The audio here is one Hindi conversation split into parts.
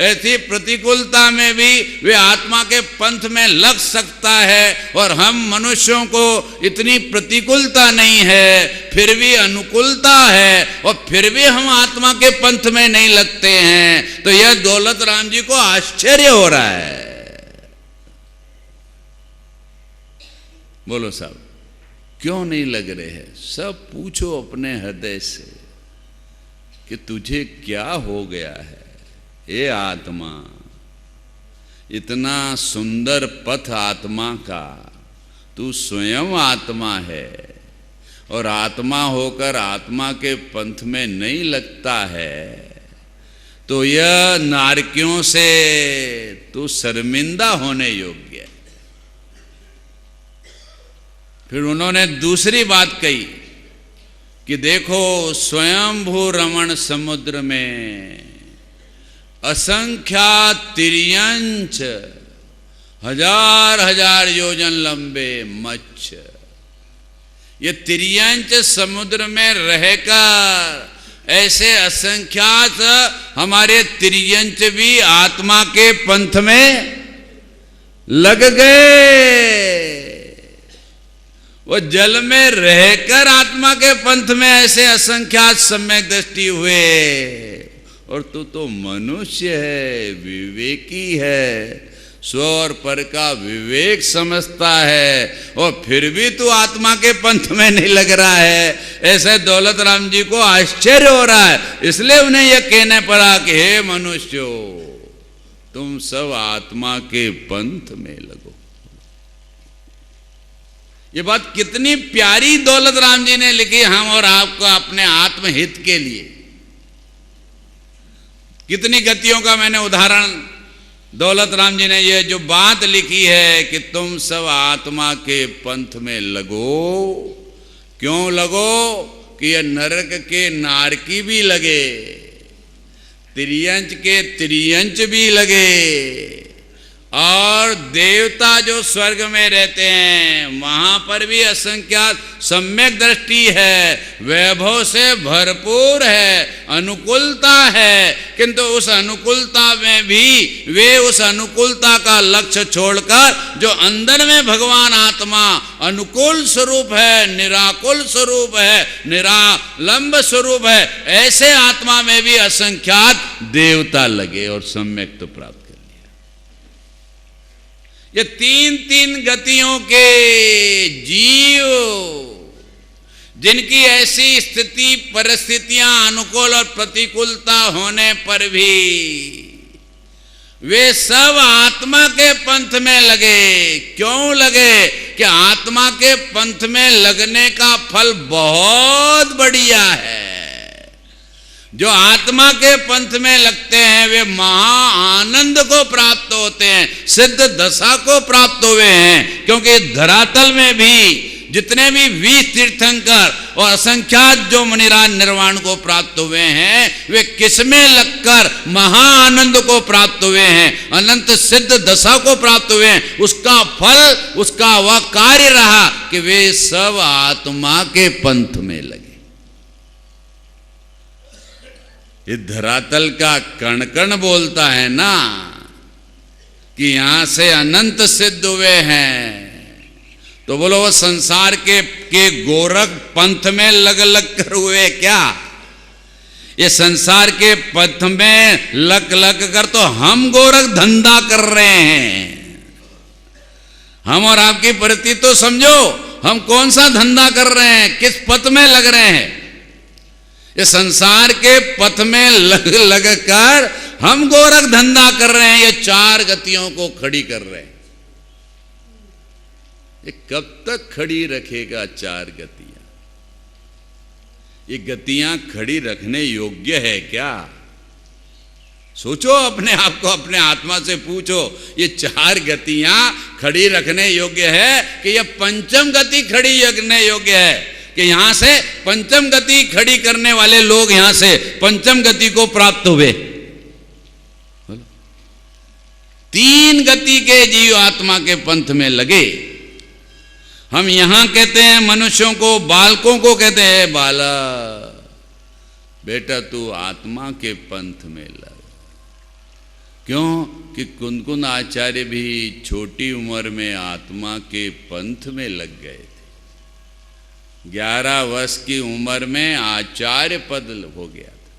ऐसी प्रतिकूलता में भी वे आत्मा के पंथ में लग सकता है। और हम मनुष्यों को इतनी प्रतिकूलता नहीं है, फिर भी अनुकूलता है, और फिर भी हम आत्मा के पंथ में नहीं लगते हैं। तो यह दौलत राम जी को आश्चर्य हो रहा है। बोलो साहब, क्यों नहीं लग रहे हैं? सब पूछो अपने हृदय से कि तुझे क्या हो गया है। ये आत्मा, इतना सुंदर पथ आत्मा का, तू स्वयं आत्मा है, और आत्मा होकर आत्मा के पंथ में नहीं लगता है, तो यह नारकियों से तू शर्मिंदा होने योग्य है। फिर उन्होंने दूसरी बात कही कि देखो, स्वयंभू रमण समुद्र में असंख्यात तिर्यंच, हजार हजार योजन लंबे मत्स्य, ये तिर्यंच समुद्र में रहकर ऐसे असंख्यात हमारे तिर्यंच भी आत्मा के पंथ में लग गए। वो जल में रहकर आत्मा के पंथ में ऐसे असंख्यात सम्यक दृष्टि हुए। और तू तो मनुष्य है, विवेकी है, स्व और पर का विवेक समझता है, और फिर भी तू आत्मा के पंथ में नहीं लग रहा है। ऐसे दौलत राम जी को आश्चर्य हो रहा है। इसलिए उन्हें यह कहने पड़ा कि हे मनुष्यो, तुम सब आत्मा के पंथ में लगो। ये बात कितनी प्यारी दौलत राम जी ने लिखी हम और आपको अपने आत्महित के लिए। कितनी गतियों का मैंने उदाहरण दौलत राम जी ने ये जो बात लिखी है कि तुम सब आत्मा के पंथ में लगो। क्यों लगो? कि ये नरक के नारकी भी लगे, तिर्यंच के तिर्यंच भी लगे, और देवता जो स्वर्ग में रहते हैं वहां पर भी असंख्यात सम्यक दृष्टि है, वैभव से भरपूर है, अनुकूलता है। किंतु उस अनुकूलता में भी वे उस अनुकूलता का लक्ष्य छोड़कर जो अंदर में भगवान आत्मा अनुकूल स्वरूप है, निराकुल स्वरूप है, निरालंब स्वरूप है, ऐसे आत्मा में भी असंख्यात देवता लगे और सम्यक तो प्राप्त। ये तीन तीन गतियों के जीव, जिनकी ऐसी स्थिति परिस्थितियां अनुकूल और प्रतिकूलता होने पर भी वे सब आत्मा के पंथ में लगे। क्यों लगे? कि आत्मा के पंथ में लगने का फल बहुत बढ़िया है। जो आत्मा के पंथ में लगते हैं वे महा आनंद को प्राप्त होते हैं, सिद्ध दशा को प्राप्त हुए हैं। क्योंकि धरातल में भी जितने भी 20 तीर्थंकर और असंख्यात जो मुनिराज निर्वाण को प्राप्त हुए हैं, वे किसमें लगकर महा आनंद को प्राप्त हुए हैं, अनंत सिद्ध दशा को प्राप्त हुए हैं। उसका फल, उसका वह कार्य रहा कि वे सब आत्मा के पंथ में लगे। ये धरातल का कण कण बोलता है ना कि यहां से अनंत सिद्ध हुए हैं। तो बोलो वो संसार के गोरख पंथ में लग लग कर हुए क्या? ये संसार के पंथ में लग लग कर तो हम गोरख धंधा कर रहे हैं। हम और आपकी परिस्थिति तो समझो, हम कौन सा धंधा कर रहे हैं, किस पथ में लग रहे हैं। ये संसार के पथ में लग लग कर हम गोरख धंधा कर रहे हैं। ये चार गतियों को खड़ी कर रहे हैं। ये कब तक खड़ी रखेगा चार गतियां? ये गतियां खड़ी रखने योग्य है क्या? सोचो अपने आप को, अपने आत्मा से पूछो, ये चार गतियां खड़ी रखने योग्य है कि यह पंचम गति खड़ी रखने योग्य है? कि यहां से पंचम गति खड़ी करने वाले लोग यहां से पंचम गति को प्राप्त हुए। तीन गति के जीव आत्मा के पंथ में लगे। हम यहां कहते हैं मनुष्यों को, बालकों को कहते हैं, बाला बेटा तू आत्मा के पंथ में लग। क्यों कि कुंद आचार्य भी छोटी उम्र में आत्मा के पंथ में लग गए थे। 11 वर्ष की उम्र में आचार्य पद हो गया था।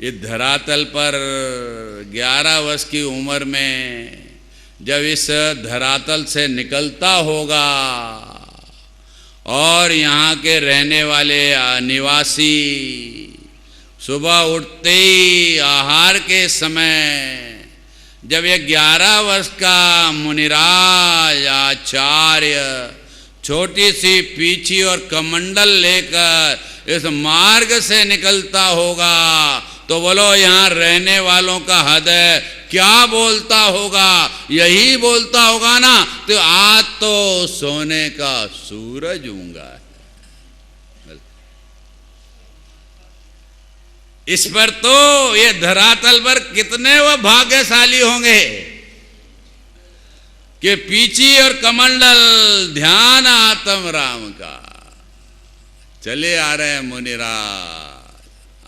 ये धरातल पर 11 वर्ष की उम्र में जब इस धरातल से निकलता होगा और यहाँ के रहने वाले निवासी सुबह उठते ही आहार के समय जब ये 11 वर्ष का मुनिराज आचार्य छोटी सी पीछी और कमंडल लेकर इस मार्ग से निकलता होगा तो बोलो यहाँ रहने वालों का हृदय क्या बोलता होगा? यही बोलता होगा ना, तो आज तो सोने का सूरज ऊँगा है। इस पर तो ये धरातल पर कितने वो भाग्यशाली होंगे कि पीछी और कमंडल ध्यान आत्म राम का चले आ रहे हैं मुनिराज,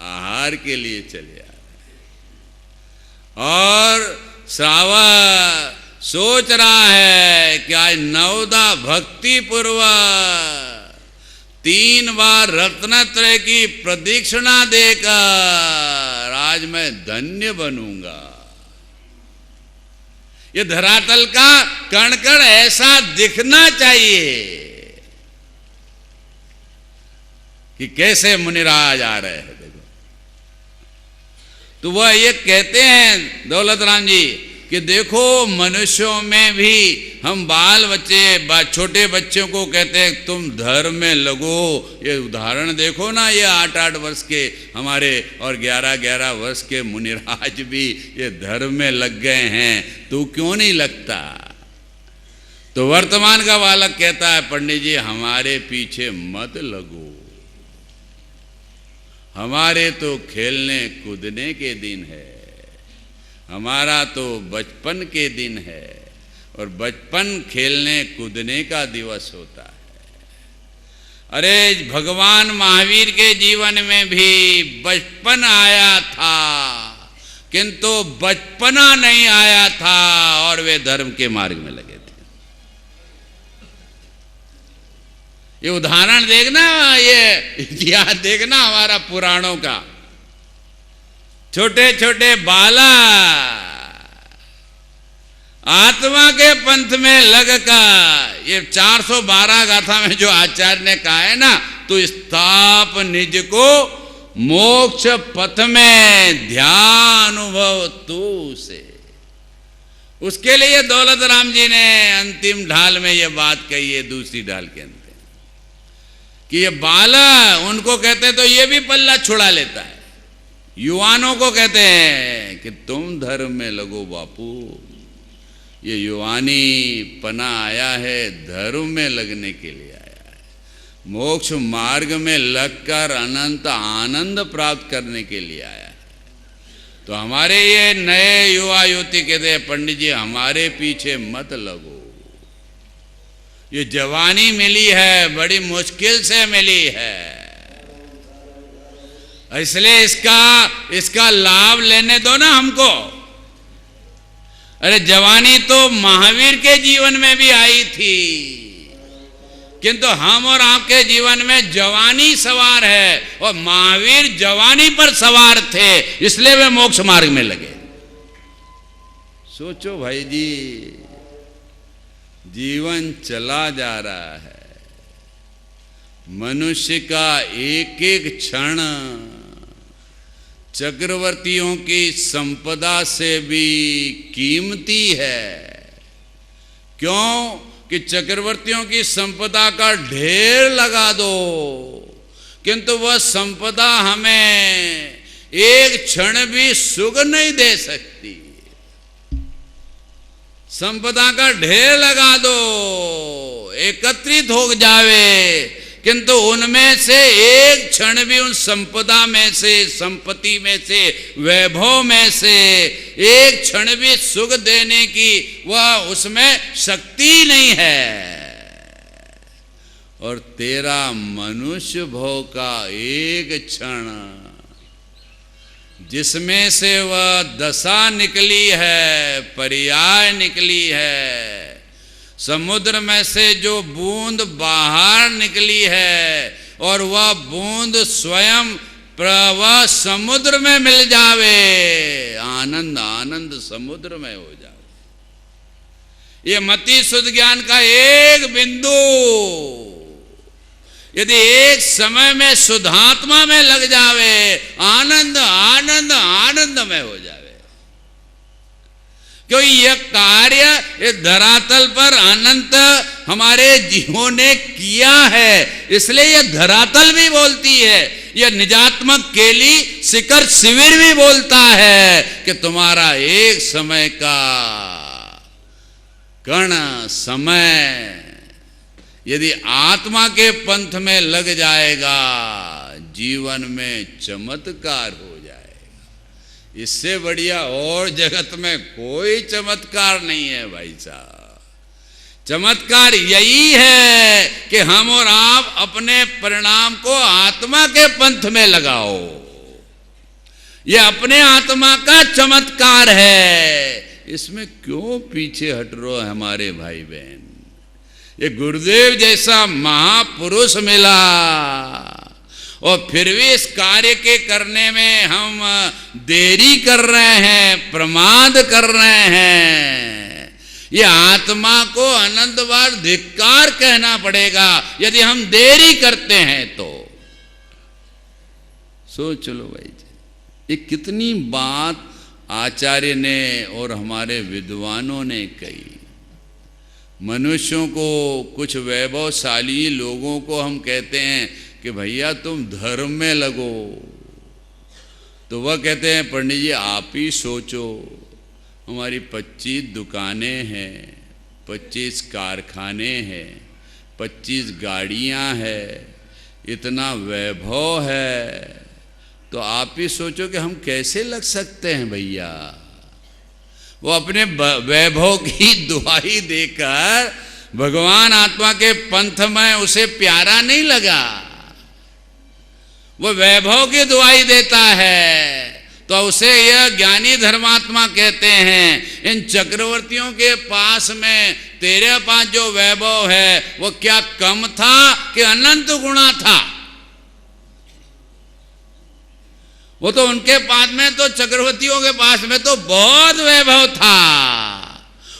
आहार के लिए चले आ रहे हैं। और श्रावक सोच रहा है कि आज नवदा भक्ति पूर्वक 3 बार रत्नत्रय की प्रदक्षिणा देकर आज मैं धन्य बनूंगा। ये धरातल का कण कण ऐसा दिखना चाहिए कि कैसे मुनिराज आ रहे हैं। देखो तो वह ये कहते हैं दौलत राम जी कि देखो मनुष्यों में भी हम बाल बच्चे छोटे बच्चों को कहते हैं तुम धर्म में लगो। ये उदाहरण देखो ना, ये 8-8 वर्ष के हमारे और 11-11 वर्ष के मुनिराज भी ये धर्म में लग गए हैं, तू क्यों नहीं लगता? तो वर्तमान का बालक कहता है पंडित जी हमारे पीछे मत लगो, हमारे तो खेलने कूदने के दिन है, हमारा तो बचपन के दिन है और बचपन खेलने कूदने का दिवस होता है। अरे भगवान महावीर के जीवन में भी बचपन आया था किंतु बचपना नहीं आया था और वे धर्म के मार्ग में लगे थे। ये उदाहरण देखना, ये इतिहास देखना हमारा पुराणों का। छोटे छोटे बालक आत्मा के पंथ में लगकर, ये 412 गाथा में जो आचार्य ने कहा है ना, तो स्थाप निज को मोक्ष पथ में ध्यान अनुभव तू से, उसके लिए दौलत राम जी ने अंतिम ढाल में ये बात कही है, दूसरी ढाल के अंदर कि ये बालक उनको कहते तो ये भी पल्ला छुड़ा लेता है। युवानों को कहते हैं कि तुम धर्म में लगो बापू, ये युवानी पना आया है धर्म में लगने के लिए आया है, मोक्ष मार्ग में लगकर अनंत आनंद प्राप्त करने के लिए आया है। तो हमारे ये नए युवा युवती कहते हैं पंडित जी हमारे पीछे मत लगो, ये जवानी मिली है बड़ी मुश्किल से मिली है, इसलिए इसका लाभ लेने दो ना हमको। अरे जवानी तो महावीर के जीवन में भी आई थी, किंतु हम और आपके जीवन में जवानी सवार है और महावीर जवानी पर सवार थे, इसलिए वे मोक्ष मार्ग में लगे। सोचो भाई जी, जीवन चला जा रहा है, मनुष्य का एक एक क्षण चक्रवर्तियों की संपदा से भी कीमती है। क्यों कि चक्रवर्तियों की संपदा का ढेर लगा दो किंतु वह संपदा हमें एक क्षण भी सुख नहीं दे सकती। संपदा का ढेर लगा दो, एकत्रित हो जावे, किंतु उनमें से एक क्षण भी उन संपदा में से, संपत्ति में से, वैभव में से एक क्षण भी सुख देने की वह उसमें शक्ति नहीं है। और तेरा मनुष्य भव का एक क्षण जिसमें से वह दशा निकली है, पर्याय निकली है, समुद्र में से जो बूंद बाहर निकली है और वह बूंद स्वयं प्रवाह समुद्र में मिल जावे, आनंद आनंद समुद्र में हो जावे। ये मति शुद्ध ज्ञान का एक बिंदु यदि एक समय में शुद्धात्मा में लग जावे, आनंद आनंद आनंद में हो जावे। क्योंकि यह कार्य इस धरातल पर अनंत हमारे जीवों ने किया है, इसलिए यह धरातल भी बोलती है, यह निजात्मक केली शिखर शिविर भी बोलता है कि तुम्हारा एक समय का कण समय यदि आत्मा के पंथ में लग जाएगा, जीवन में चमत्कार हो जाएगा। इससे बढ़िया और जगत में कोई चमत्कार नहीं है भाई साहब। चमत्कार यही है कि हम और आप अपने परिणाम को आत्मा के पंथ में लगाओ। यह अपने आत्मा का चमत्कार है। इसमें क्यों पीछे हट रहे हो हमारे भाई बहन? ये गुरुदेव जैसा महापुरुष मिला और फिर भी इस कार्य के करने में हम देरी कर रहे हैं, प्रमाद कर रहे हैं। ये आत्मा को अनंत बार धिक्कार कहना पड़ेगा यदि हम देरी करते हैं तो। सोच लो भाई जी, ये कितनी बात आचार्य ने और हमारे विद्वानों ने कही। मनुष्यों को, कुछ वैभवशाली लोगों को हम कहते हैं कि भैया तुम धर्म में लगो, तो वह कहते हैं पंडित जी आप ही सोचो, हमारी 25 दुकानें हैं, 25 कारखाने हैं, 25 गाड़ियां हैं, इतना वैभव है, तो आप ही सोचो कि हम कैसे लग सकते हैं भैया। वो अपने वैभव की दुहाई देकर भगवान आत्मा के पंथ में उसे प्यारा नहीं लगा, वो वैभव की दुहाई देता है, तो उसे यह ज्ञानी धर्मात्मा कहते हैं। इन चक्रवर्तियों के पास में तेरे पास जो वैभव है वो क्या कम था कि अनंत गुणा था? वो तो उनके पास में तो, चक्रवर्तियों के पास में तो बहुत वैभव था,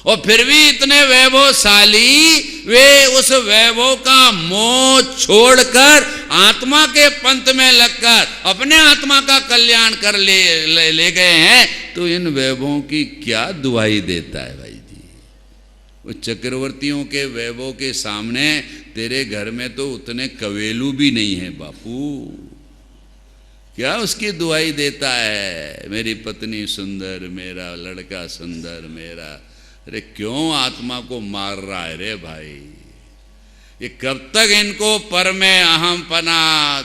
और फिर भी इतने वैभवशाली वे उस वैभव का मोह छोड़कर आत्मा के पंथ में लगकर अपने आत्मा का कल्याण कर ले गए हैं। तो इन वैभवों की क्या दुहाई देता है भाई जी? वो चक्रवर्तियों के वैभव के सामने तेरे घर में तो उतने कवेलू भी नहीं है बापू, क्या उसकी दुहाई देता है? मेरी पत्नी सुंदर, मेरा लड़का सुंदर, मेरा। अरे क्यों आत्मा को मार रहा है रे भाई? ये कब तक इनको पर में अहम पना,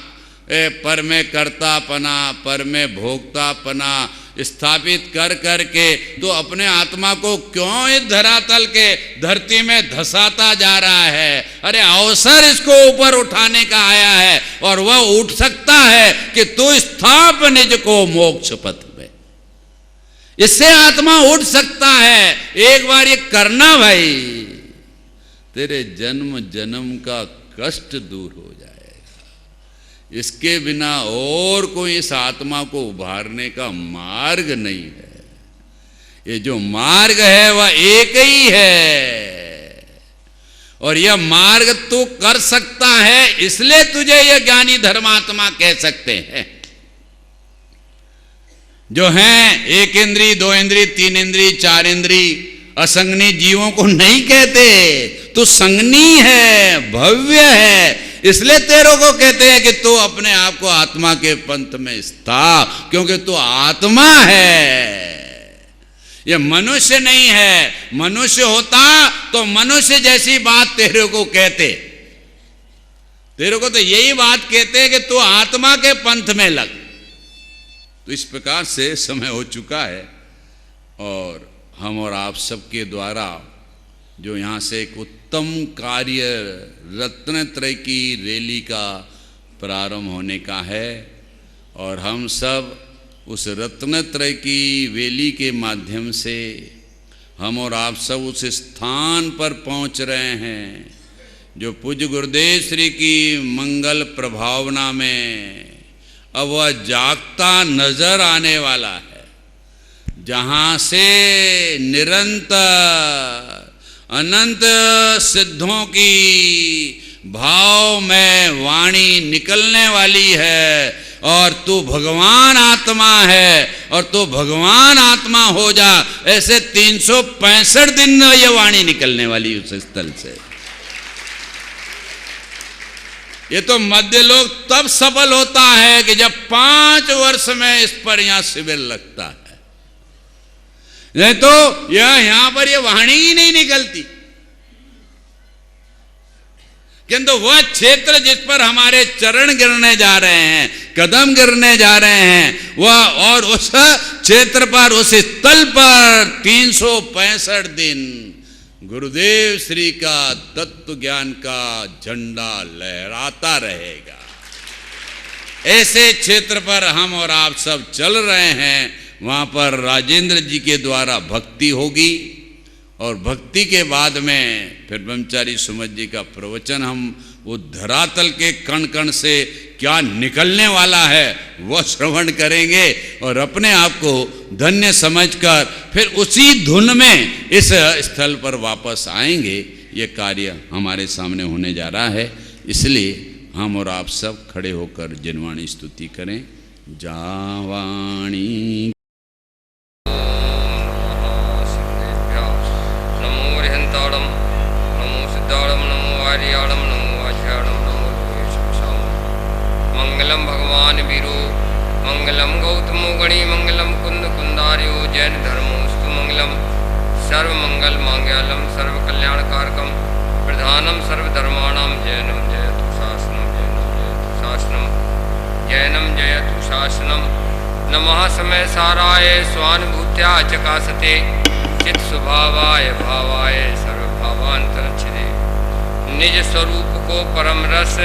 पर में कर्ता पना, पर में भोक्ता पना स्थापित कर करके तो अपने आत्मा को क्यों इस धरातल के धरती में धसाता जा रहा है? अरे अवसर इसको ऊपर उठाने का आया है और वह उठ सकता है कि तू स्थाप निज को मोक्ष पथ में। इससे आत्मा उठ सकता है। एक बार ये करना भाई, तेरे जन्म जन्म का कष्ट दूर हो जाएगा। इसके बिना और कोई इस आत्मा को उभारने का मार्ग नहीं है। ये जो मार्ग है वह एक ही है, और यह मार्ग तू कर सकता है, इसलिए तुझे यह ज्ञानी धर्मात्मा कह सकते हैं। जो हैं एक इंद्री, दो इंद्री, तीन इंद्री, चार इंद्री असंगनी जीवों को नहीं कहते। तू संगनी है, भव्य है, इसलिए तेरों को कहते हैं कि तू अपने आप को आत्मा के पंथ में स्थाप, क्योंकि तू आत्मा है। यह मनुष्य नहीं है। मनुष्य होता तो मनुष्य जैसी बात तेरे को कहते। तेरे को तो यही बात कहते हैं कि तू आत्मा के पंथ में लग। तो इस प्रकार से समय हो चुका है, और हम और आप सबके द्वारा जो यहाँ से एक उत्तम कार्य रत्नत्रय की रैली का प्रारंभ होने का है, और हम सब उस रत्नत्रय की वेली के माध्यम से हम और आप सब उस स्थान पर पहुंच रहे हैं जो पूज्य गुरुदेव श्री की मंगल प्रभावना में अब वह जागता नजर आने वाला है, जहाँ से निरंतर अनंत सिद्धों की भाव में वाणी निकलने वाली है। और तू भगवान आत्मा है और तू भगवान आत्मा हो जा, ऐसे 365 दिन ये वाणी निकलने वाली उस स्थल से। ये तो मध्य लोक तब सफल होता है कि जब 5 वर्ष में इस पर यहां शिविर लगता है, नहीं तो यहां पर ये वाणी ही नहीं निकलती। किंतु वह क्षेत्र जिस पर हमारे चरण गिरने जा रहे हैं, कदम गिरने जा रहे हैं, वह और उस क्षेत्र पर, उस स्थल पर 365 दिन गुरुदेव श्री का तत्व ज्ञान का झंडा लहराता रहेगा। ऐसे क्षेत्र पर हम और आप सब चल रहे हैं। वहाँ पर राजेंद्र जी के द्वारा भक्ति होगी और भक्ति के बाद में फिर ब्रह्मचारी सुमत जी का प्रवचन हम वो धरातल के कण कण से क्या निकलने वाला है वह श्रवण करेंगे और अपने आप को धन्य समझकर फिर उसी धुन में इस स्थल पर वापस आएंगे। ये कार्य हमारे सामने होने जा रहा है, इसलिए हम और आप सब खड़े होकर जिनवाणी स्तुति करें। जावाणी मंगलम भगवान वीरो मंगलम गौतमो गणी मंगलम कुंद कुंदार्यो जैन धर्मोस्तु मंगलम सर्व मंगल मांगल्यम सर्व कल्याणकारकम प्रधानम सर्वधर्माणाम जैनम जयतु शासनम जैनम जयतु शासनम नमः समय साराय स्वानुभूत्या चकासते चित स्वभावाय भावाय सर्वभावांतरच्छिदे निज स्वरूप को परम रस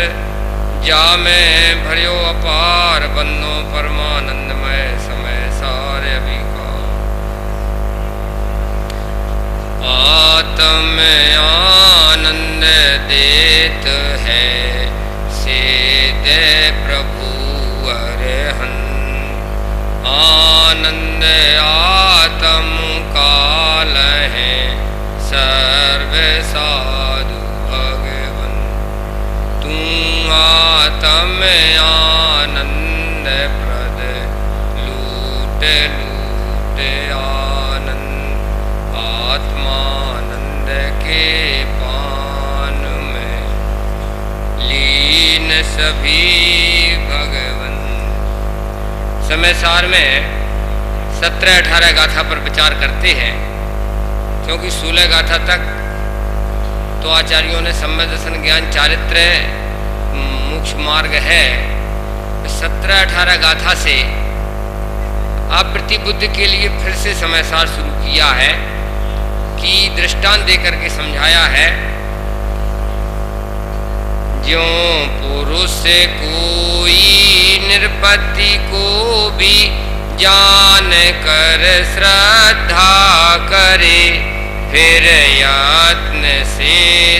जा में भर्यो अपार बन्नो परमानंदमय समय सारे अभिकार आत्म आनंद देत है से दे प्रभु अरहन आनंद आत्म काल है सर्व साधु भगवन तू आत्म आनंद प्रद लूट लूट आनंद आत्मानंद के पान में लीन सभी भगवन। समय सार में 17-18 गाथा पर विचार करते हैं, क्योंकि 16 गाथा तक तो आचार्यों ने सम्यक दर्शन ज्ञान चारित्र मोक्ष मार्ग है। 17-18 गाथा से आवृत्ति बुद्धि के लिए फिर से समय सार शुरू किया है कि दृष्टांत देकर के समझाया है। ज्यों पुरुष कोई निरपति को भी जान कर श्रद्धा करे, फिर यत्न से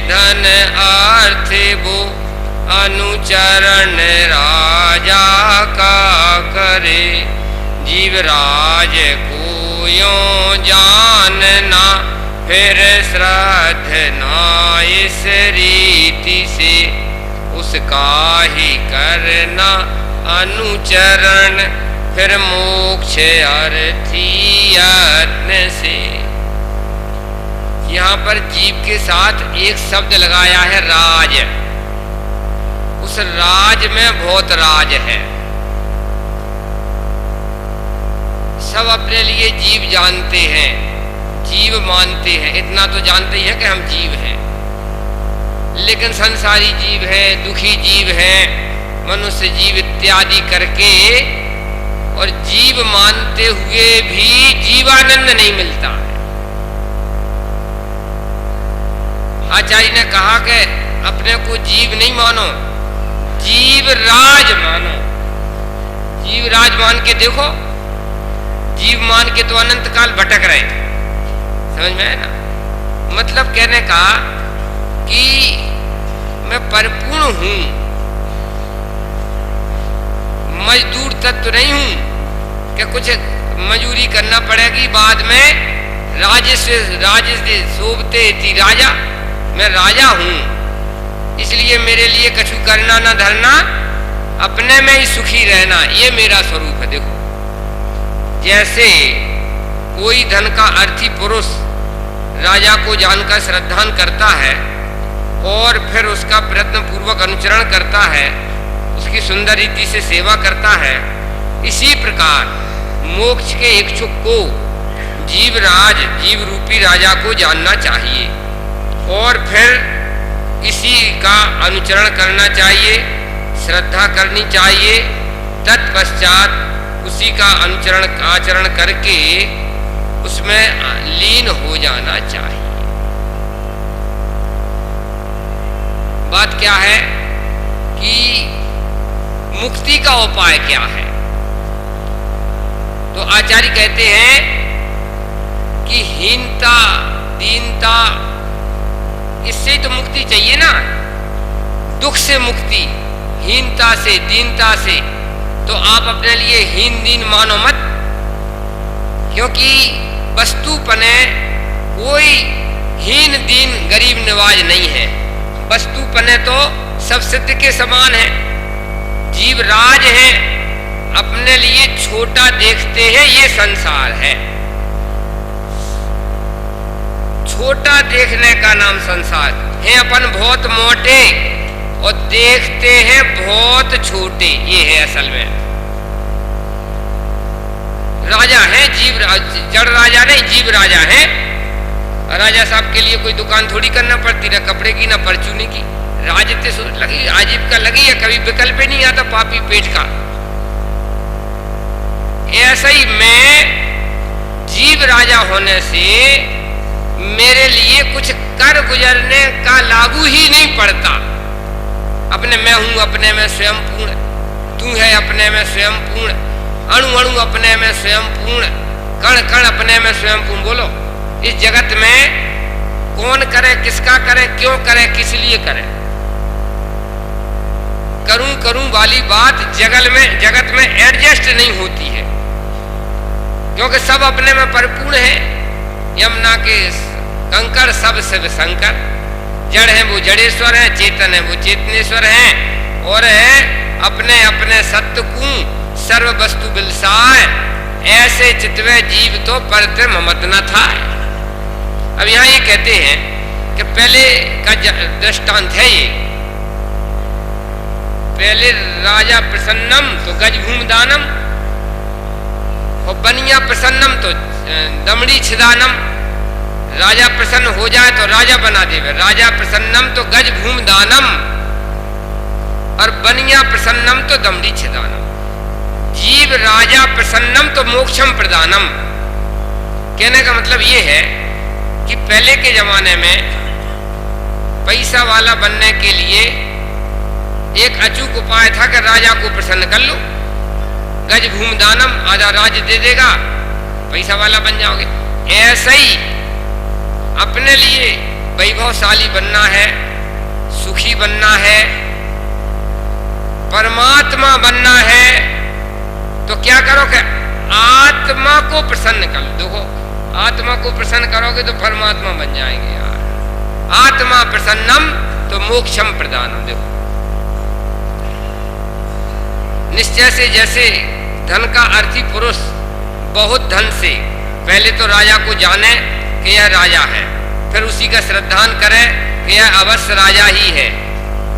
धन अर्थ वो अनुचरण राजा का करे। जीवराज को यों जानना फिर श्रद्धना इस रीति से, उसका ही करना अनुचरण फिर मोक्ष अर्थी यत्न से। यहाँ पर जीव के साथ एक शब्द लगाया है राज। उस राज में बहुत राज है। सब अपने लिए जीव जानते हैं, जीव मानते हैं, इतना तो जानते ही है कि हम जीव हैं, लेकिन संसारी जीव है, दुखी जीव है, मनुष्य जीव इत्यादि करके और जीव मानते हुए भी जीवानंद नहीं मिलता है। आचार्य ने कहा कि अपने को जीव नहीं मानो, जीव राज मानो। जीव राज मान के देखो जीव मान के तो अनंत काल भटक रहे। समझ में आया ना? मतलब कहने का कि मैं परिपूर्ण हूं, मजदूर तत्व नहीं हूं कि कुछ मजूरी करना पड़ेगी बाद में। राजस्य शोभते थी राजा, मैं राजा हूं, इसलिए मेरे लिए कछु करना ना धरना, अपने में ही सुखी रहना, ये मेरा स्वरूप है। देखो, जैसे कोई धन का अर्थी पुरुष राजा को जानकर श्रद्धान करता है और फिर उसका प्रयत्न पूर्वक अनुचरण करता है, उसकी सुंदर रीति से सेवा करता है, इसी प्रकार मोक्ष के इच्छुक को जीवराज, जीव रूपी राजा को जानना चाहिए और फिर इसी का अनुचरण करना चाहिए, श्रद्धा करनी चाहिए। तत्पश्चात उसी का आचरण करके उसमें लीन हो जाना चाहिए। बात क्या है कि मुक्ति का उपाय क्या है? तो आचार्य कहते हैं कि हीनता, दीनता, इससे तो मुक्ति चाहिए ना, दुख से मुक्ति, हीनता से, दीनता से। तो आप अपने लिए हीन दीन मानो मत, क्योंकि वस्तुपने कोई हीन दीन गरीब निवाज नहीं है। वस्तुपने तो सब सिद्ध के समान है। जीव राज है, अपने लिए छोटा देखते हैं, ये संसार है। छोटा देखने का नाम संसार है। अपन बहुत मोटे और देखते हैं बहुत छोटे, ये है असल में। राजा है जीव, जड़ राजा नहीं, जीव राजा है। राजा साहब के लिए कोई दुकान थोड़ी करना पड़ती, ना कपड़े की ना परचूनी की। राजत्य लगी, आजीविका लगी है, कभी विकल्प ही नहीं आता पापी पेट का। ऐसा ही मैं जीव राजा होने से मेरे लिए कुछ कर गुजरने का लागू ही नहीं पड़ता। अपने मैं हूं, अपने में स्वयं पूर्ण, तू है अपने में स्वयं पूर्ण, अणु अणु अपने में स्वयं पूर्ण, कण कण अपने में स्वयं पूर्ण। बोलो, इस जगत में कौन करे, किसका करे, क्यों करे, किस लिए करे? करूं करूं वाली बात जगत में एडजस्ट नहीं होती है, क्योंकि सब अपने में परिपूर्ण है। यमुना के कंकर सब शिव शंकर, जड़ है वो जड़ेश्वर है, चेतन है वो चेतनेश्वर है, और है अपने अपने सत्य को सर्व वस्तु बिलसाए, ऐसे चितवे जीव तो परते ममत न था। अब यहाँ ये कहते हैं कि पहले का दृष्टांत है ये, पहले राजा प्रसन्नम तो गज भूम दानम, और बनिया प्रसन्नम तो दमड़ी छिदानम। राजा प्रसन्न हो जाए तो राजा बना देवे। राजा प्रसन्नम तो गज भूम दानम, और बनिया प्रसन्नम तो दमड़ी छिदानम। जीव राजा प्रसन्नम तो मोक्षम प्रदानम। कहने का मतलब ये है कि पहले के जमाने में पैसा वाला बनने के लिए एक अचूक उपाय था कि राजा को प्रसन्न कर लो, गज भूम दानम, आधा राज्य दे देगा, पैसा वाला बन जाओगे। ऐसा ही अपने लिए वैभवशाली बनना है, सुखी बनना है, परमात्मा बनना है, तो क्या करो कि आत्मा को प्रसन्न कर लो। देखो, आत्मा को प्रसन्न करोगे तो परमात्मा बन जाएंगे यार। आत्मा प्रसन्नम तो मोक्षम प्रदानम। देखो, निश्चय से जैसे धन का अर्थी पुरुष बहुत धन से पहले तो राजा को जाने कि यह राजा है, फिर उसी का श्रद्धान करे कि यह अवश्य राजा ही है,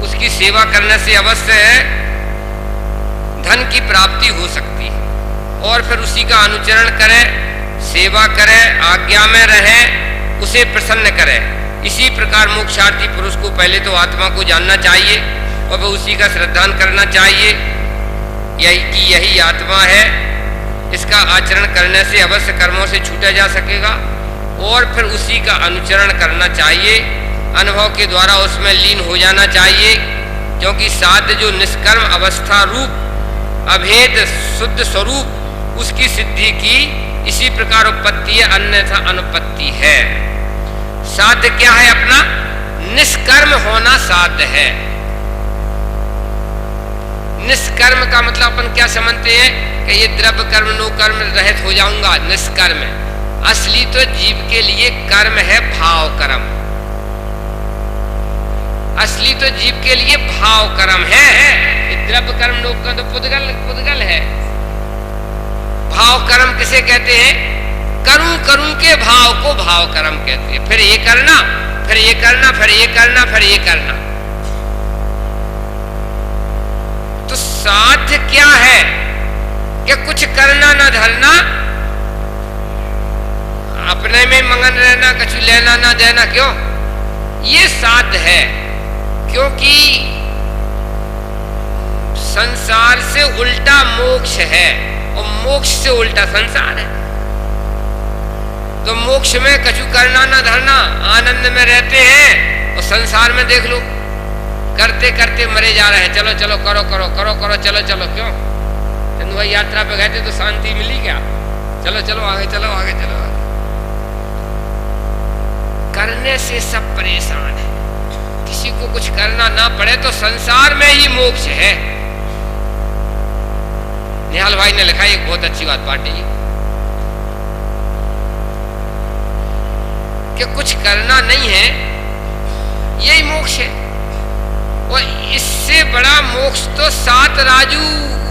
उसकी सेवा करने से अवश्य धन की प्राप्ति हो सकती है, और फिर उसी का अनुचरण करे, सेवा करे, आज्ञा में रहे, उसे प्रसन्न करे। इसी प्रकार मोक्षार्थी पुरुष को पहले तो आत्मा को जानना चाहिए और वह उसी का श्रद्धान करना चाहिए यही आत्मा है। इसका आचरण करने से अवश्य कर्मों से छूटा जा सकेगा, और फिर उसी का अनुचरण करना चाहिए, अनुभव के द्वारा उसमें लीन हो जाना चाहिए, क्योंकि साध्य जो निष्कर्म अवस्था रूप अभेद शुद्ध स्वरूप उसकी सिद्धि की इसी प्रकार उत्पत्ति है, अन्यथा अनुपत्ति है। साध्य क्या है अपना? निष्कर्म होना साध्य है। निष्कर्म का मतलब अपन क्या समझते हैं कि ये द्रव्य कर्म नो कर्म रहित हो जाऊंगा, निष्कर्म। असली तो जीव के लिए कर्म है भाव कर्म। असली तो जीव के लिए भाव कर्म है। द्रव्य कर्म नो कर्म तो पुद्गल है। भाव कर्म किसे कहते हैं? करूं करूं के भाव को भाव कर्म कहते हैं। फिर ये करना, फिर ये करना, फिर ये करना, फिर ये करना। तो साध्य क्या है कि कुछ करना ना धरना, अपने में मगन रहना, कुछ लेना ना देना। क्यों? ये साध्य है, क्योंकि संसार से उल्टा मोक्ष है और मोक्ष से उल्टा संसार है। तो मोक्ष में कछु करना ना धरना, आनंद में रहते हैं। और संसार में देख लो, करते करते मरे जा रहे हैं। चलो चलो करो करो करो करो, चलो चलो। क्यों? चंदुआ यात्रा पे गए थे तो शांति मिली क्या? चलो चलो आगे, चलो आगे, चलो आगे। करने से सब परेशान है। किसी को कुछ करना ना पड़े तो संसार में ही मोक्ष है। निहाल भाई ने लिखा एक बहुत अच्छी बात पांडे जी, कि कुछ करना नहीं है, यही मोक्ष है। और इससे बड़ा मोक्ष तो 7 राजू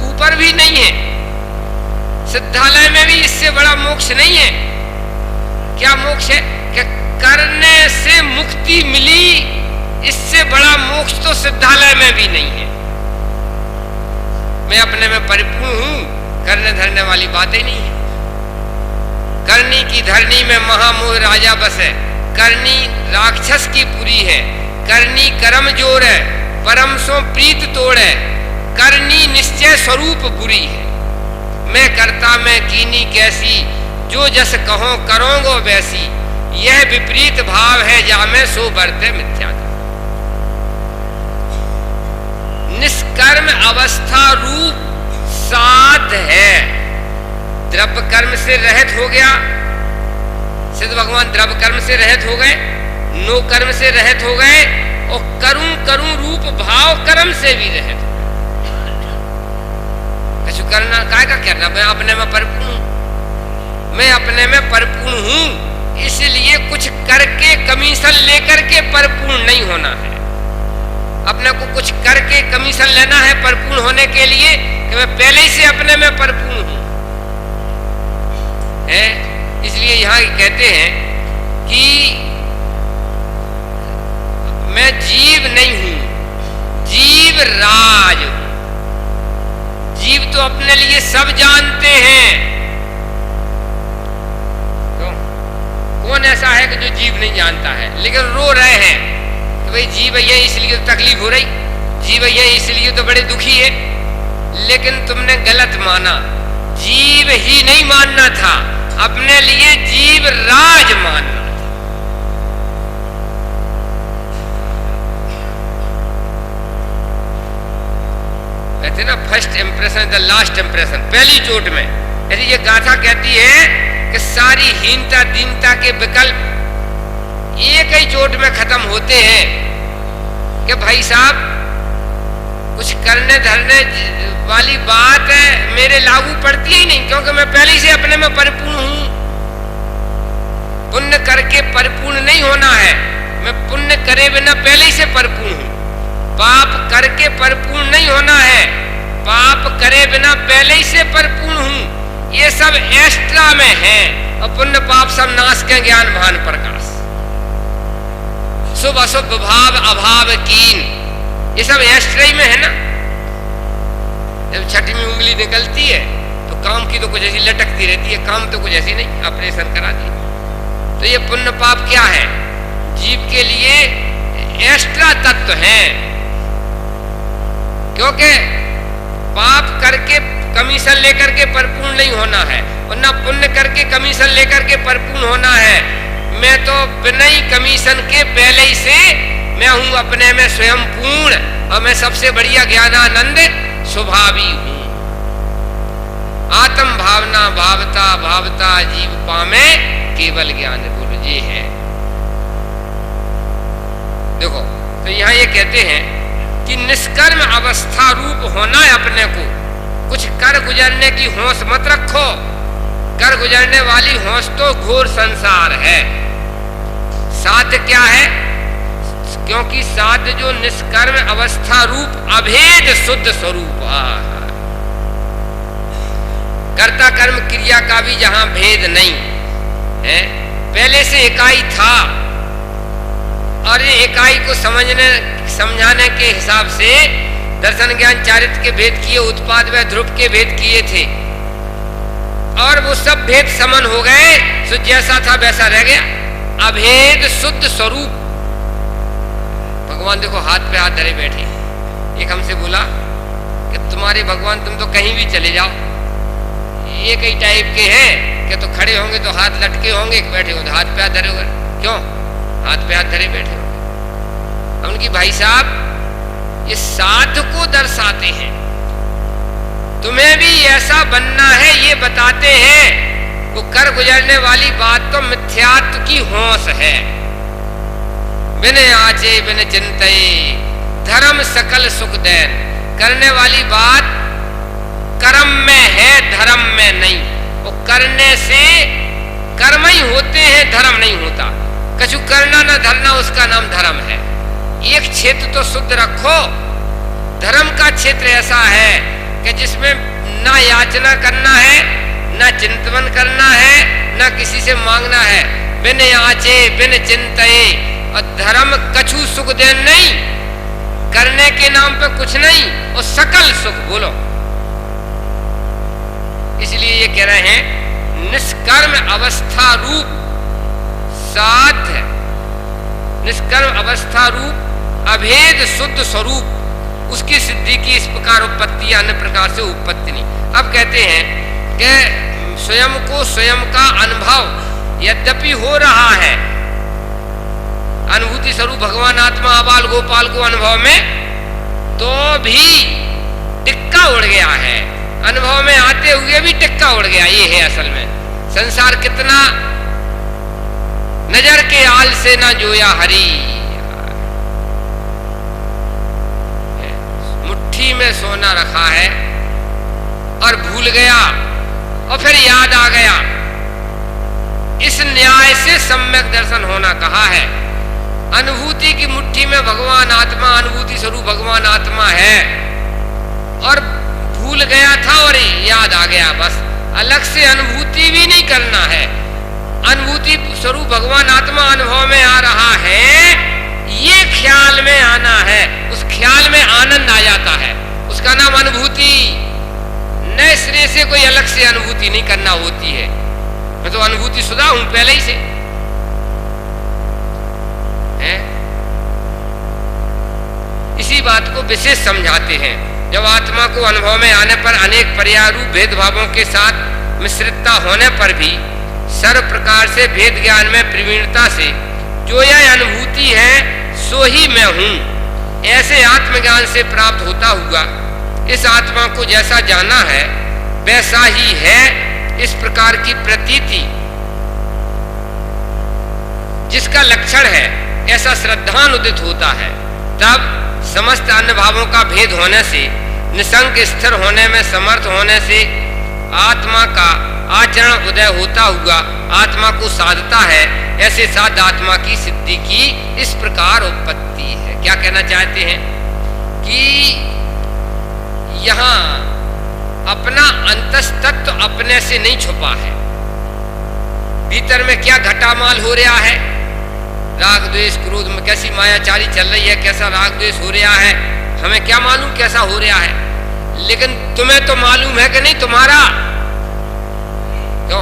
ऊपर भी नहीं है। सिद्धालय में भी इससे बड़ा मोक्ष नहीं है। क्या मोक्ष है? कि करने से मुक्ति मिली, इससे बड़ा मोक्ष तो सिद्धालय में भी नहीं है। मैं अपने में परिपूर्ण हूं, करने धरने वाली बातें नहीं है। करनी की धरनी में महामोह राजा बसे, करनी राक्षस की पुरी है, करनी कर्म जोर है, परम सो प्रीत तोड़ है, करनी निश्चय स्वरूप बुरी है। मैं करता मैं कीनी कैसी, जो जस कहो करोगो वैसी, यह विपरीत भाव है जामे सो बरते मिथ्या। निष्कर्म अवस्था रूप साध्य है। द्रव्य कर्म से रहित हो गया, सिद्ध भगवान द्रव्य कर्म से रहित हो गए, नो कर्म से रहित हो गए, और करूं करूं रूप भाव कर्म से भी रहित हो गए। कुछ करना काय का करना? मैं अपने में परिपूर्ण हूं, मैं अपने में परिपूर्ण हूं, इसलिए कुछ करके कमीशन लेकर के परिपूर्ण नहीं होना है। अपने को कुछ करके कमीशन लेना है परिपूर्ण होने के लिए, कि मैं पहले ही से अपने में परिपूर्ण हूं है। इसलिए यहां कहते हैं कि मैं जीव नहीं हूं, जीव राज हूं। जीव तो अपने लिए सब जानते हैं। तो कौन ऐसा है कि जो जीव नहीं जानता है, लेकिन रो रहे हैं तो भाई जीव ये इसलिए तो तकलीफ हो रही, जीव ये इसलिए तो बड़े दुखी है। लेकिन तुमने गलत माना, जीव ही नहीं मानना था, अपने लिए जीव राज मानना था। कहते ना first impression the last impression, पहली चोट में। यदि ये गाथा कहती है कि सारी हीनता दीनता के विकल्प एक ही चोट में खत्म होते हैं, कि भाई साहब कुछ करने धरने वाली बात है मेरे लागू पड़ती ही नहीं, क्योंकि मैं पहले ही से अपने में परिपूर्ण हूं। पुण्य करके परिपूर्ण नहीं होना है, मैं पुण्य करे बिना पहले ही से परिपूर्ण हूं। पाप करके परिपूर्ण नहीं होना है, पाप करे बिना पहले ही से परिपूर्ण हूं। ये सब एक्स्ट्रा में है, और पुण्य पाप सब नाश के ज्ञान भान प्रकाश, शुभ अशुभ भाव अभाव कीन, ये सब एक्स्ट्रा में है ना। जब छठवीं उंगली निकलती है तो काम की तो कुछ ऐसी लटकती रहती है, काम तो कुछ ऐसी नहीं, ऑपरेशन करा दी। तो ये पुण्य पाप क्या है? जीव के लिए एक्स्ट्रा तत्व है, क्योंकि पाप करके कमीशन लेकर के परिपूर्ण नहीं होना है, और ना पुण्य करके कमीशन लेकर के परिपूर्ण होना है। मैं तो बिना ही कमीशन के पहले ही से मैं हूं अपने में स्वयं पूर्ण, और मैं सबसे बढ़िया ज्ञानानंद स्वभावी हूं। आत्म भावना भावता भावता जीव पामे केवल ज्ञान गुरु ये है। देखो तो यहाँ ये कहते हैं कि निष्कर्म अवस्था रूप होना है अपने को, कुछ कर गुजरने की होश मत रखो। कर गुजरने वाली होश तो घोर संसार है। साध्य क्या है? क्योंकि साध्य जो निष्कर्म अवस्था रूप अभेद शुद्ध स्वरूप कर्ता कर्म क्रिया का भी जहां भेद नहीं है, पहले से इकाई था और ये इकाई को समझाने के हिसाब से दर्शन ज्ञान चारित्र के भेद किए, उत्पाद व ध्रुव के भेद किए थे और वो सब भेद समन हो गए, तो जैसा था वैसा रह गया। अभेद शुद्ध स्वरूप भगवान देखो हाथ पे हाथ धरे बैठे। एक हमसे बोला कि तुम्हारे भगवान तुम तो कहीं भी चले जाओ, ये कई टाइप के हैं कि तो खड़े होंगे तो हाथ लटके होंगे, बैठे होंगे हाथ पे हाथ धरे हुए। क्यों हाथ पे हाथ धरे बैठे होंगे? उनकी भाई साहब ये साध को दर्शाते हैं, तुम्हें भी ऐसा बनना है ये बताते हैं। वो कर गुजरने वाली बात तो मिथ्यात्व की होश है। बिन आचे बिन चिंते धर्म सकल सुख देन, करने वाली बात कर्म में है, धर्म में नहीं। वो करने से कर्म ही होते हैं, धर्म नहीं होता। कछु करना ना धरना उसका नाम धर्म है। एक क्षेत्र तो शुद्ध रखो। धर्म का क्षेत्र ऐसा है कि जिसमें ना याचना करना है, ना चिंतन करना है, ना किसी से मांगना है। बिन आचे बिन चिंते, और धर्म कछु सुख देन नहीं, करने के नाम पे कुछ नहीं, और सकल सुख बोलो। इसलिए ये कह रहे हैं निष्कर्म अवस्था रूप साध्य, निष्कर्म अवस्था रूप अभेद शुद्ध स्वरूप, उसकी सिद्धि की इस प्रकार उत्पत्ति, अन्य प्रकार से उत्पत्ति नहीं। अब कहते हैं कि स्वयं को स्वयं का अनुभव यद्यपि हो रहा है, अनुभूति स्वरूप भगवान आत्मा आबाल गोपाल को अनुभव में, तो भी टिक्का उड़ गया है। अनुभव में आते हुए भी टिक्का उड़ गया। ये है असल में संसार कितना नजर के आल से ना जोया हरी, मुट्ठी में सोना रखा है और भूल गया और फिर याद आ गया। इस न्याय से सम्यक दर्शन होना कहा है। अनुभूति की मुट्ठी में भगवान आत्मा, अनुभूति स्वरूप भगवान आत्मा है और भूल गया था और याद आ गया। बस अलग से अनुभूति भी नहीं करना है। अनुभूति स्वरूप भगवान आत्मा अनुभव में आ रहा है, ये ख्याल में आना है। उस ख्याल में आनंद आ जाता है, उसका नाम अनुभूति। नए सिरे से कोई अलग से अनुभूति नहीं करना होती है। मैं तो अनुभूति शुदा हूं पहले ही से है। इसी बात को विशेष समझाते हैं। जब आत्मा को अनुभव में आने पर अनेक पर्याय रूप भेदभावों के साथ मिश्रितता होने पर भी सर्व प्रकार से भेद ज्ञान में प्रवीणता से जो यह अनुभूति है सो ही मैं हूं, ऐसे आत्मज्ञान से प्राप्त होता हुआ इस आत्मा को जैसा जाना है वैसा ही है, इस प्रकार की प्रतीति जिसका लक्षण है ऐसा श्रद्धानुदित होता है। तब समस्त अन्य भावों का भेद होने से, निसंग स्थिर होने में समर्थ होने से आत्मा का आचरण उदय होता हुआ आत्मा को साधता है। ऐसे साध आत्मा की सिद्धि की इस प्रकार उत्पत्ति है। क्या कहना चाहते हैं कि यहाँ अपना अंतस्तत्व अपने से नहीं छुपा है। भीतर में क्या घटामाल हो रहा है, राग द्वेष क्रोध में कैसी मायाचारी चल रही है, कैसा राग द्वेष हो रहा है, हमें क्या मालूम कैसा हो रहा है। लेकिन तुम्हें तो मालूम है कि नहीं तुम्हारा। क्यों?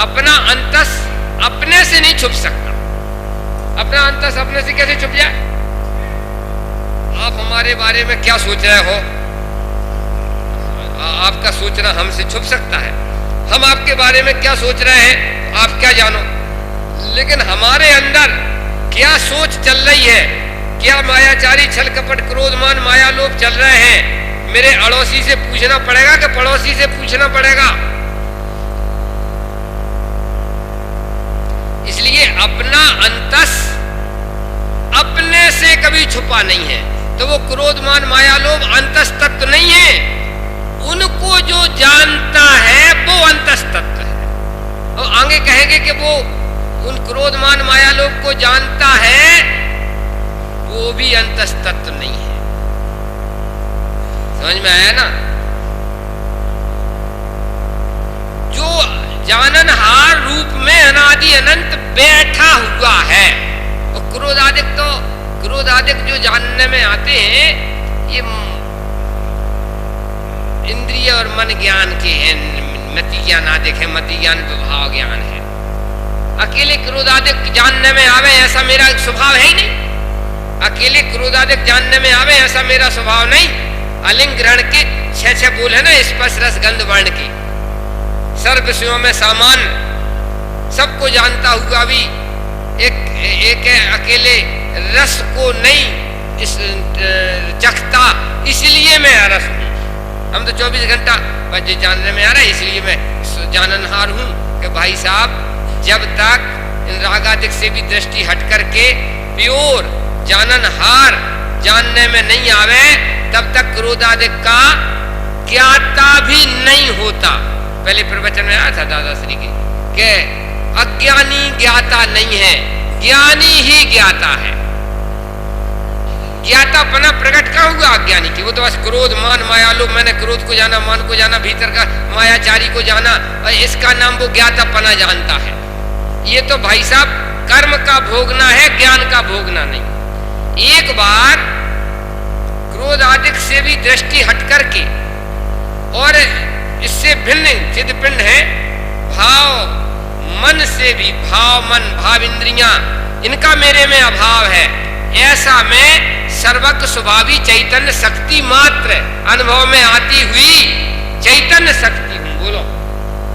अपना अंतस अपने से नहीं छुप सकता। अपना अंतस अपने से कैसे छुप जाए? आप हमारे बारे में क्या सोच रहे हो, आपका सोचना हमसे छुप सकता है। हम आपके बारे में क्या सोच रहे हैं आप क्या जानो। लेकिन हमारे अंदर क्या सोच चल रही है, क्या मायाचारी छल कपट क्रोधमान माया लोभ चल रहे हैं, मेरे अड़ोसी से पूछना पड़ेगा कि पड़ोसी से पूछना पड़ेगा। इसलिए अपना अंतस अपने से कभी छुपा नहीं है। तो वो क्रोध मान माया लोभ अंतस तत्व नहीं है, उनको जो जानता है वो अंतस तत्व है। और आगे कहेंगे कि वो उन क्रोध मान माया लोभ को जानता है, वो भी अंतस तत्व नहीं है। समझ में आया ना? जो जाननहार रूप में अनादि अनंत बैठा हुआ है। और क्रोधादिक जो जानने में आते हैं, ये इंद्रिय और मन ज्ञान के हैं। मति ज्ञान आदिक है, मति ज्ञान विभाव ज्ञान है। अकेले क्रोधादिक जानने में आवे ऐसा मेरा स्वभाव है ही नहीं। अकेले क्रोधादिक जानने में आवे ऐसा मेरा स्वभाव नहीं। अलिंग ग्रहण के 6 बोल है ना, स्पर्श रस गंध वर्ण की, सर्व विषयों में सामान, सबको जानता हुआ भी एक अकेले रस को नहीं चखता, इसलिए मैं अरस हूं। हम तो 24 घंटा बस जानने में आ रहा है, इसलिए मैं जाननहार हूं कि भाई साहब जब तक इन रागादिक से भी दृष्टि हट करके प्योर जाननहार जानने में नहीं आवे, तब तक क्रोधादिक का ज्ञाता भी नहीं होता। पहले प्रवचन में आया था दादा श्री के अज्ञानी ज्ञाता नहीं है, ज्ञानी ही ज्ञाता है। ज्ञातापना प्रकट कहाँ हुआ अज्ञानी की? वो तो बस क्रोध मान माया लोभ, मैंने क्रोध को जाना, मान को जाना, भीतर का मायाचारी को जाना, और इसका नाम वो ज्ञातापना जानता है। ये तो भाई साहब कर्म का भोगना है, ज्ञान का भोगना नहीं। एक बार क्रोध आदिक से भी दृष्टि हट करके, और इससे भिन्न चिदपिंड है भाव मन से भी, भाव मन भाव इंद्रियां, इनका मेरे में अभाव है। ऐसा मैं सर्वज्ञ स्वभावी चैतन्य शक्ति मात्र अनुभव में आती हुई चैतन्य शक्ति हूं। बोलो,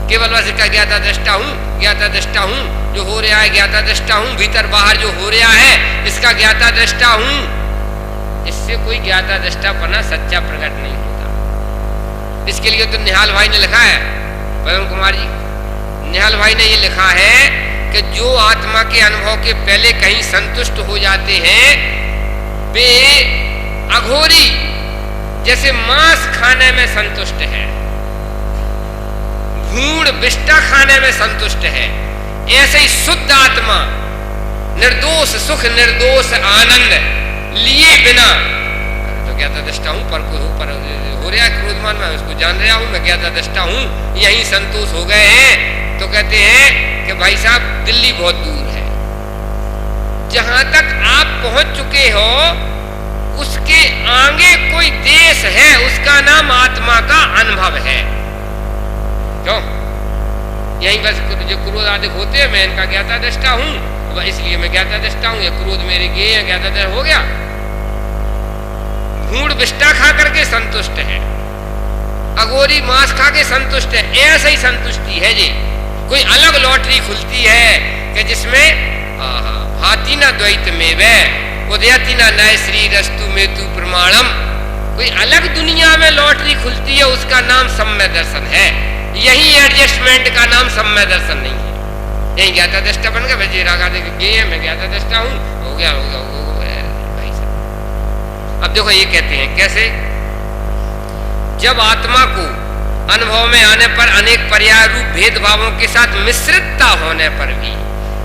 केवल बस इसका ज्ञाता दृष्टा हूं, ज्ञाता दृष्टा हूं, जो हो रहा है ज्ञाता दृष्टा हूं, भीतर बाहर जो हो रहा है इसका ज्ञाता दृष्टा हूं। इससे कोई ज्ञाता दृष्टापना सच्चा प्रकट नहीं होता। इसके लिए तो निहाल भाई ने लिखा है, पवन कुमार जी निहाल भाई ने ये लिखा है कि जो आत्मा के अनुभव के पहले कहीं संतुष्ट हो जाते हैं, वे अघोरी जैसे मांस खाने में संतुष्ट है, भूण विष्टा खाने में संतुष्ट है, ऐसे ही शुद्ध आत्मा निर्दोष सुख निर्दोष आनंद लिए बिना, तो ज्ञाता दृष्टा हूं, पर हो रहा है क्रोधमान में उसको जान रहा हूं, मैं ज्ञाता दृष्टा हूं, यही संतोष हो गए हैं। तो कहते हैं कि भाई साहब दिल्ली बहुत दूर है, जहां तक आप पहुंच चुके हो उसके आगे कोई देश है, उसका नाम आत्मा का अनुभव है। क्यों? यही बस जो क्रोध आदि होते हैं, मैं इनका ज्ञाता दृष्टा हूं, इसलिए मैं ज्ञाता दृष्टा हूं। ये क्रोध मेरे गे या ज्ञाता दृष्टा हो गया। भूण विष्टा खा करके संतुष्ट है, अगोरी मांस खा के संतुष्ट है, ऐसा ही संतुष्टि है जी। कोई अलग लॉटरी खुलती है कि जिसमें हाथी ना द्वैत में वे उदयति ना नय श्री रस्तु में तू प्रमाणम, कोई अलग दुनिया में लॉटरी खुलती है, उसका नाम सम्य दर्शन है। यही एडजस्टमेंट का नाम सम्य दर्शन नहीं है। यही ज्ञाता दृष्टा बन गया, भाई रागा देख गए मैं ज्ञाता दृष्टा हूं, हो गया भाई साहब। अब देखो ये कहते हैं कैसे, जब आत्मा को अनुभव में आने पर अनेक पर्याय रूप भेदभावों के साथ मिश्रितता होने पर भी,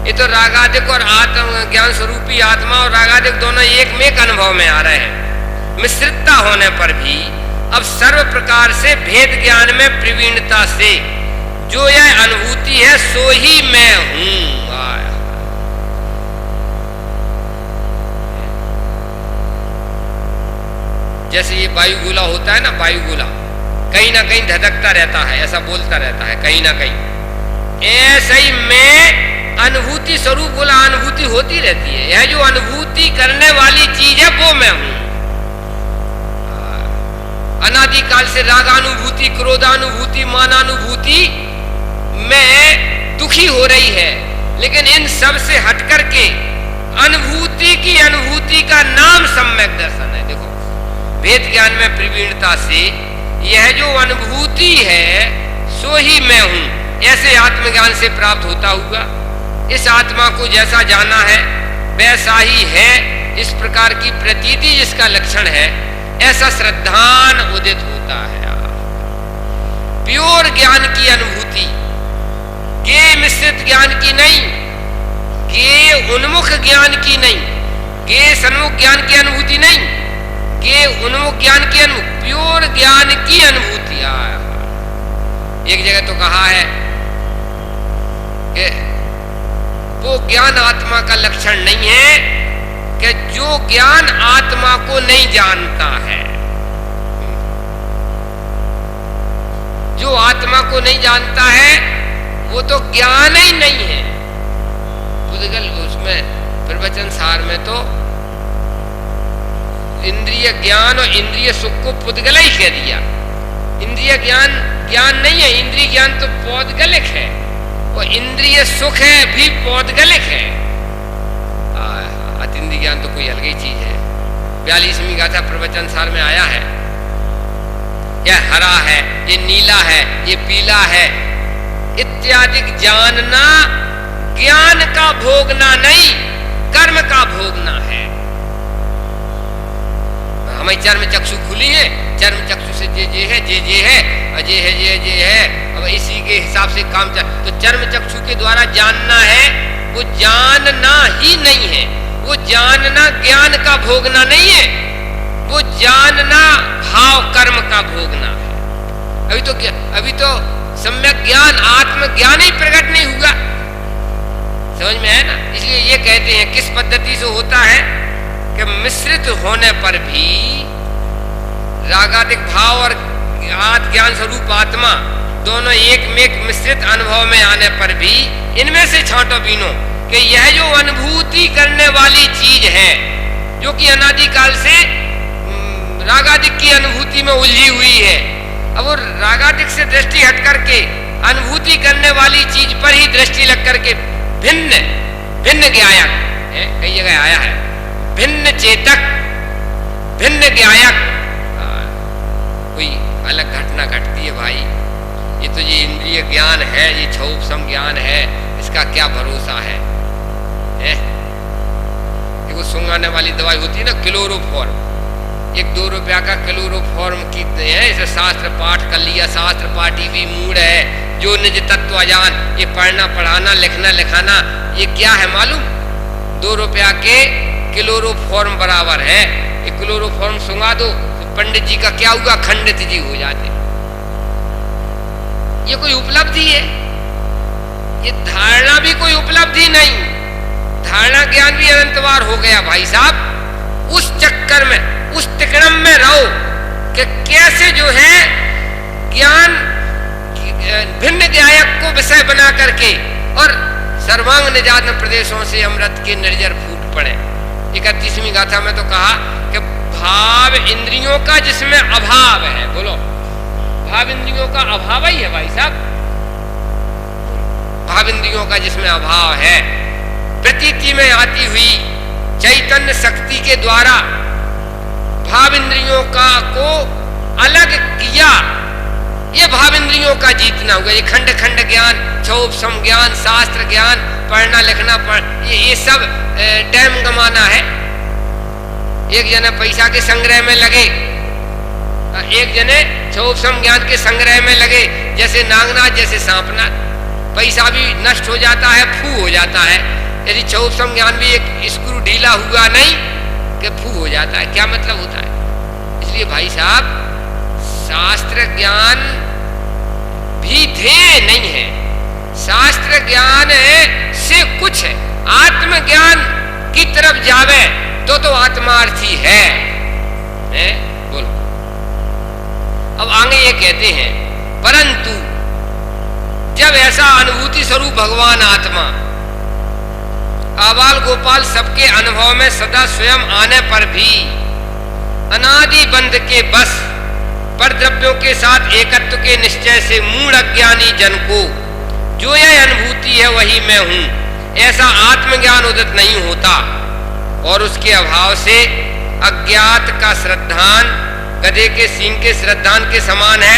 ये तो रागादिक और आत्म ज्ञान स्वरूपी आत्मा और रागादिक दोनों एक में एक अनुभव में आ रहे हैं, मिश्रितता होने पर भी अब सर्व प्रकार से भेद ज्ञान में प्रवीणता से जो यह अनुभूति है सो ही मैं हूं। जैसे ये वायुगोला होता है ना, वायुगोला कहीं ना कहीं धधकता रहता है, ऐसा बोलता रहता है कहीं ना कहीं, ऐसे ही मैं अनुभूति स्वरूप बोला, अनुभूति होती रहती है। यह जो अनुभूति करने वाली चीज है वो मैं हूं। अनादिकाल से रागानुभूति, क्रोधानुभूति, मानानुभूति में दुखी हो रही है, लेकिन इन सब से हट करके अनुभूति की अनुभूति का नाम सम्यक दर्शन है। देखो वेद ज्ञान में प्रवीणता से यह जो अनुभूति है सो ही मैं हूं, ऐसे आत्मज्ञान से प्राप्त होता हुआ इस आत्मा को जैसा जाना है वैसा ही है, इस प्रकार की प्रतीति जिसका लक्षण है, ऐसा श्रद्धान उदित होता है। प्योर ज्ञान की अनुभूति, के मिश्रित ज्ञान की नहीं, के उन्मुख ज्ञान की नहीं, के सन्मुख ज्ञान की अनुभूति नहीं, के उन्मुख ज्ञान की प्योर ज्ञान की अनुभूति। एक जगह तो कहा है कि वो ज्ञान आत्मा का लक्षण नहीं है कि जो ज्ञान आत्मा को नहीं जानता है, जो आत्मा को नहीं जानता है वो तो ज्ञान ही नहीं है। पुद्गल उसमें प्रवचन सार में तो इंद्रिय ज्ञान और इंद्रिय सुख को पुद्गल ही कह दिया। इंद्रिय ज्ञान ज्ञान नहीं है, इंद्रिय ज्ञान तो पौद्गलिक है, और इंद्रिय सुख है भी पौद्गलिक है। अतीन्द्रिय ज्ञान तो कोई अलग ही चीज है। 42वीं गाथा प्रवचन सार में आया है, यह हरा है, ये नीला है, ये पीला है इत्यादि जानना ज्ञान का भोगना नहीं, कर्म का भोगना है। हमारी चर्म चक्षु खुली है, चर्म चक्षु से जे है, जे है, अजय है, जे है, अब इसी के हिसाब से काम चल। तो चर्म चक्षु के द्वारा जानना है, वो जानना ही नहीं है, वो जानना ज्ञान का भोगना नहीं है, वो जानना भाव कर्म का भोगना है। अभी तो सम्यक ज्ञान आत्मज्ञान ही प्रकट नहीं हुआ, समझ में है ना। इसलिए ये कहते हैं किस पद्धति से होता है कि मिश्रित होने पर भी रागादिक भाव और ज्ञान स्वरूप आत्मा दोनों एक में एक मिश्रित अनुभव में आने पर भी इनमें से छांटो बीनो कि यह जो अनुभूति करने वाली चीज है, जो कि अनादिकाल से रागादिक की अनुभूति में उलझी हुई है, अब वो रागादिक से दृष्टि हट करके अनुभूति करने वाली चीज पर ही दृष्टि लग करके भिन्न भिन्न ज्ञायक है, कई जगह आया है, भिन्न चेतक, भिन्न ज्ञायक। कोई अलग घटना घटती है भाई, ये तो ये इंद्रिय ज्ञान है, ये क्षोभ ज्ञान है, इसका क्या भरोसा है? वो सुंघाने वाली दवाई होती है ना क्लोरोफॉर्म, एक 2 रुपया का क्लोरोफॉर्म कितने है, इसे शास्त्र पाठ कर लिया, शास्त्र पाठी भी मूड है, जो निज तत्व अजान, ये पढ़ना पढ़ाना लिखना लिखाना ये क्या है मालूम? 2 रुपया के क्लोरोफॉर्म बराबर है। ये क्लोरोफॉर्म सुंघा दो तो पंडित जी का क्या हुआ, खंडित जी हो जाते। ये कोई उपलब्धि है? ये धारणा भी कोई उपलब्धि नहीं, धारणा ज्ञान भी अनंतवार हो गया भाई साहब। उस चक्कर में, उस तिकड़म में रहो कि कैसे जो है ज्ञान भिन्न ज्ञायक को विषय बना करके और सर्वांग निजात प्रदेशों से अमृत के निर्जर फूट पड़े। 31वीं गाथा में तो कहा कि भाव इंद्रियों का जिसमें अभाव है, बोलो भाव इंद्रियों का अभाव ही है भाई साहब, भाव इंद्रियों का जिसमें अभाव है, प्रतीति में आती हुई चैतन्य शक्ति के द्वारा भाव इंद्रियों का को अलग किया, ये भाव इंद्रियों का जीतना हुआ। ये खंड खंड ज्ञान, क्षोभ सम ज्ञान, शास्त्र ज्ञान, पढ़ना लिखना ये सब टाइम गमाना है। एक जने पैसा के संग्रह में लगे, एक जने क्षोभ सम ज्ञान के संग्रह में लगे, जैसे नागनाथ जैसे सांपनाथ। पैसा भी नष्ट हो जाता है, फू हो जाता है। यदि क्षोभ सम ज्ञान भी एक स्क्रू ढीला हुआ नहीं कि फू हो जाता है, क्या मतलब होता है? इसलिए भाई साहब शास्त्र ज्ञान भी ध्येय नहीं है, शास्त्र ज्ञान से कुछ है, आत्मज्ञान की तरफ जावे तो आत्मार्थी है। बोलो अब आगे ये कहते हैं, परंतु जब ऐसा अनुभूति स्वरूप भगवान आत्मा आबाल गोपाल सबके अनुभव में सदा स्वयं आने पर भी अनादि बंध के बस पर द्रव्यों के साथ एकत्व के निश्चय से मूढ़ अज्ञानी जन को जो यह अनुभूति है वही मैं हूं, ऐसा आत्मज्ञान उदित नहीं होता, और उसके अभाव से अज्ञात का श्रद्धान गधे के सींग के श्रद्धान के समान है,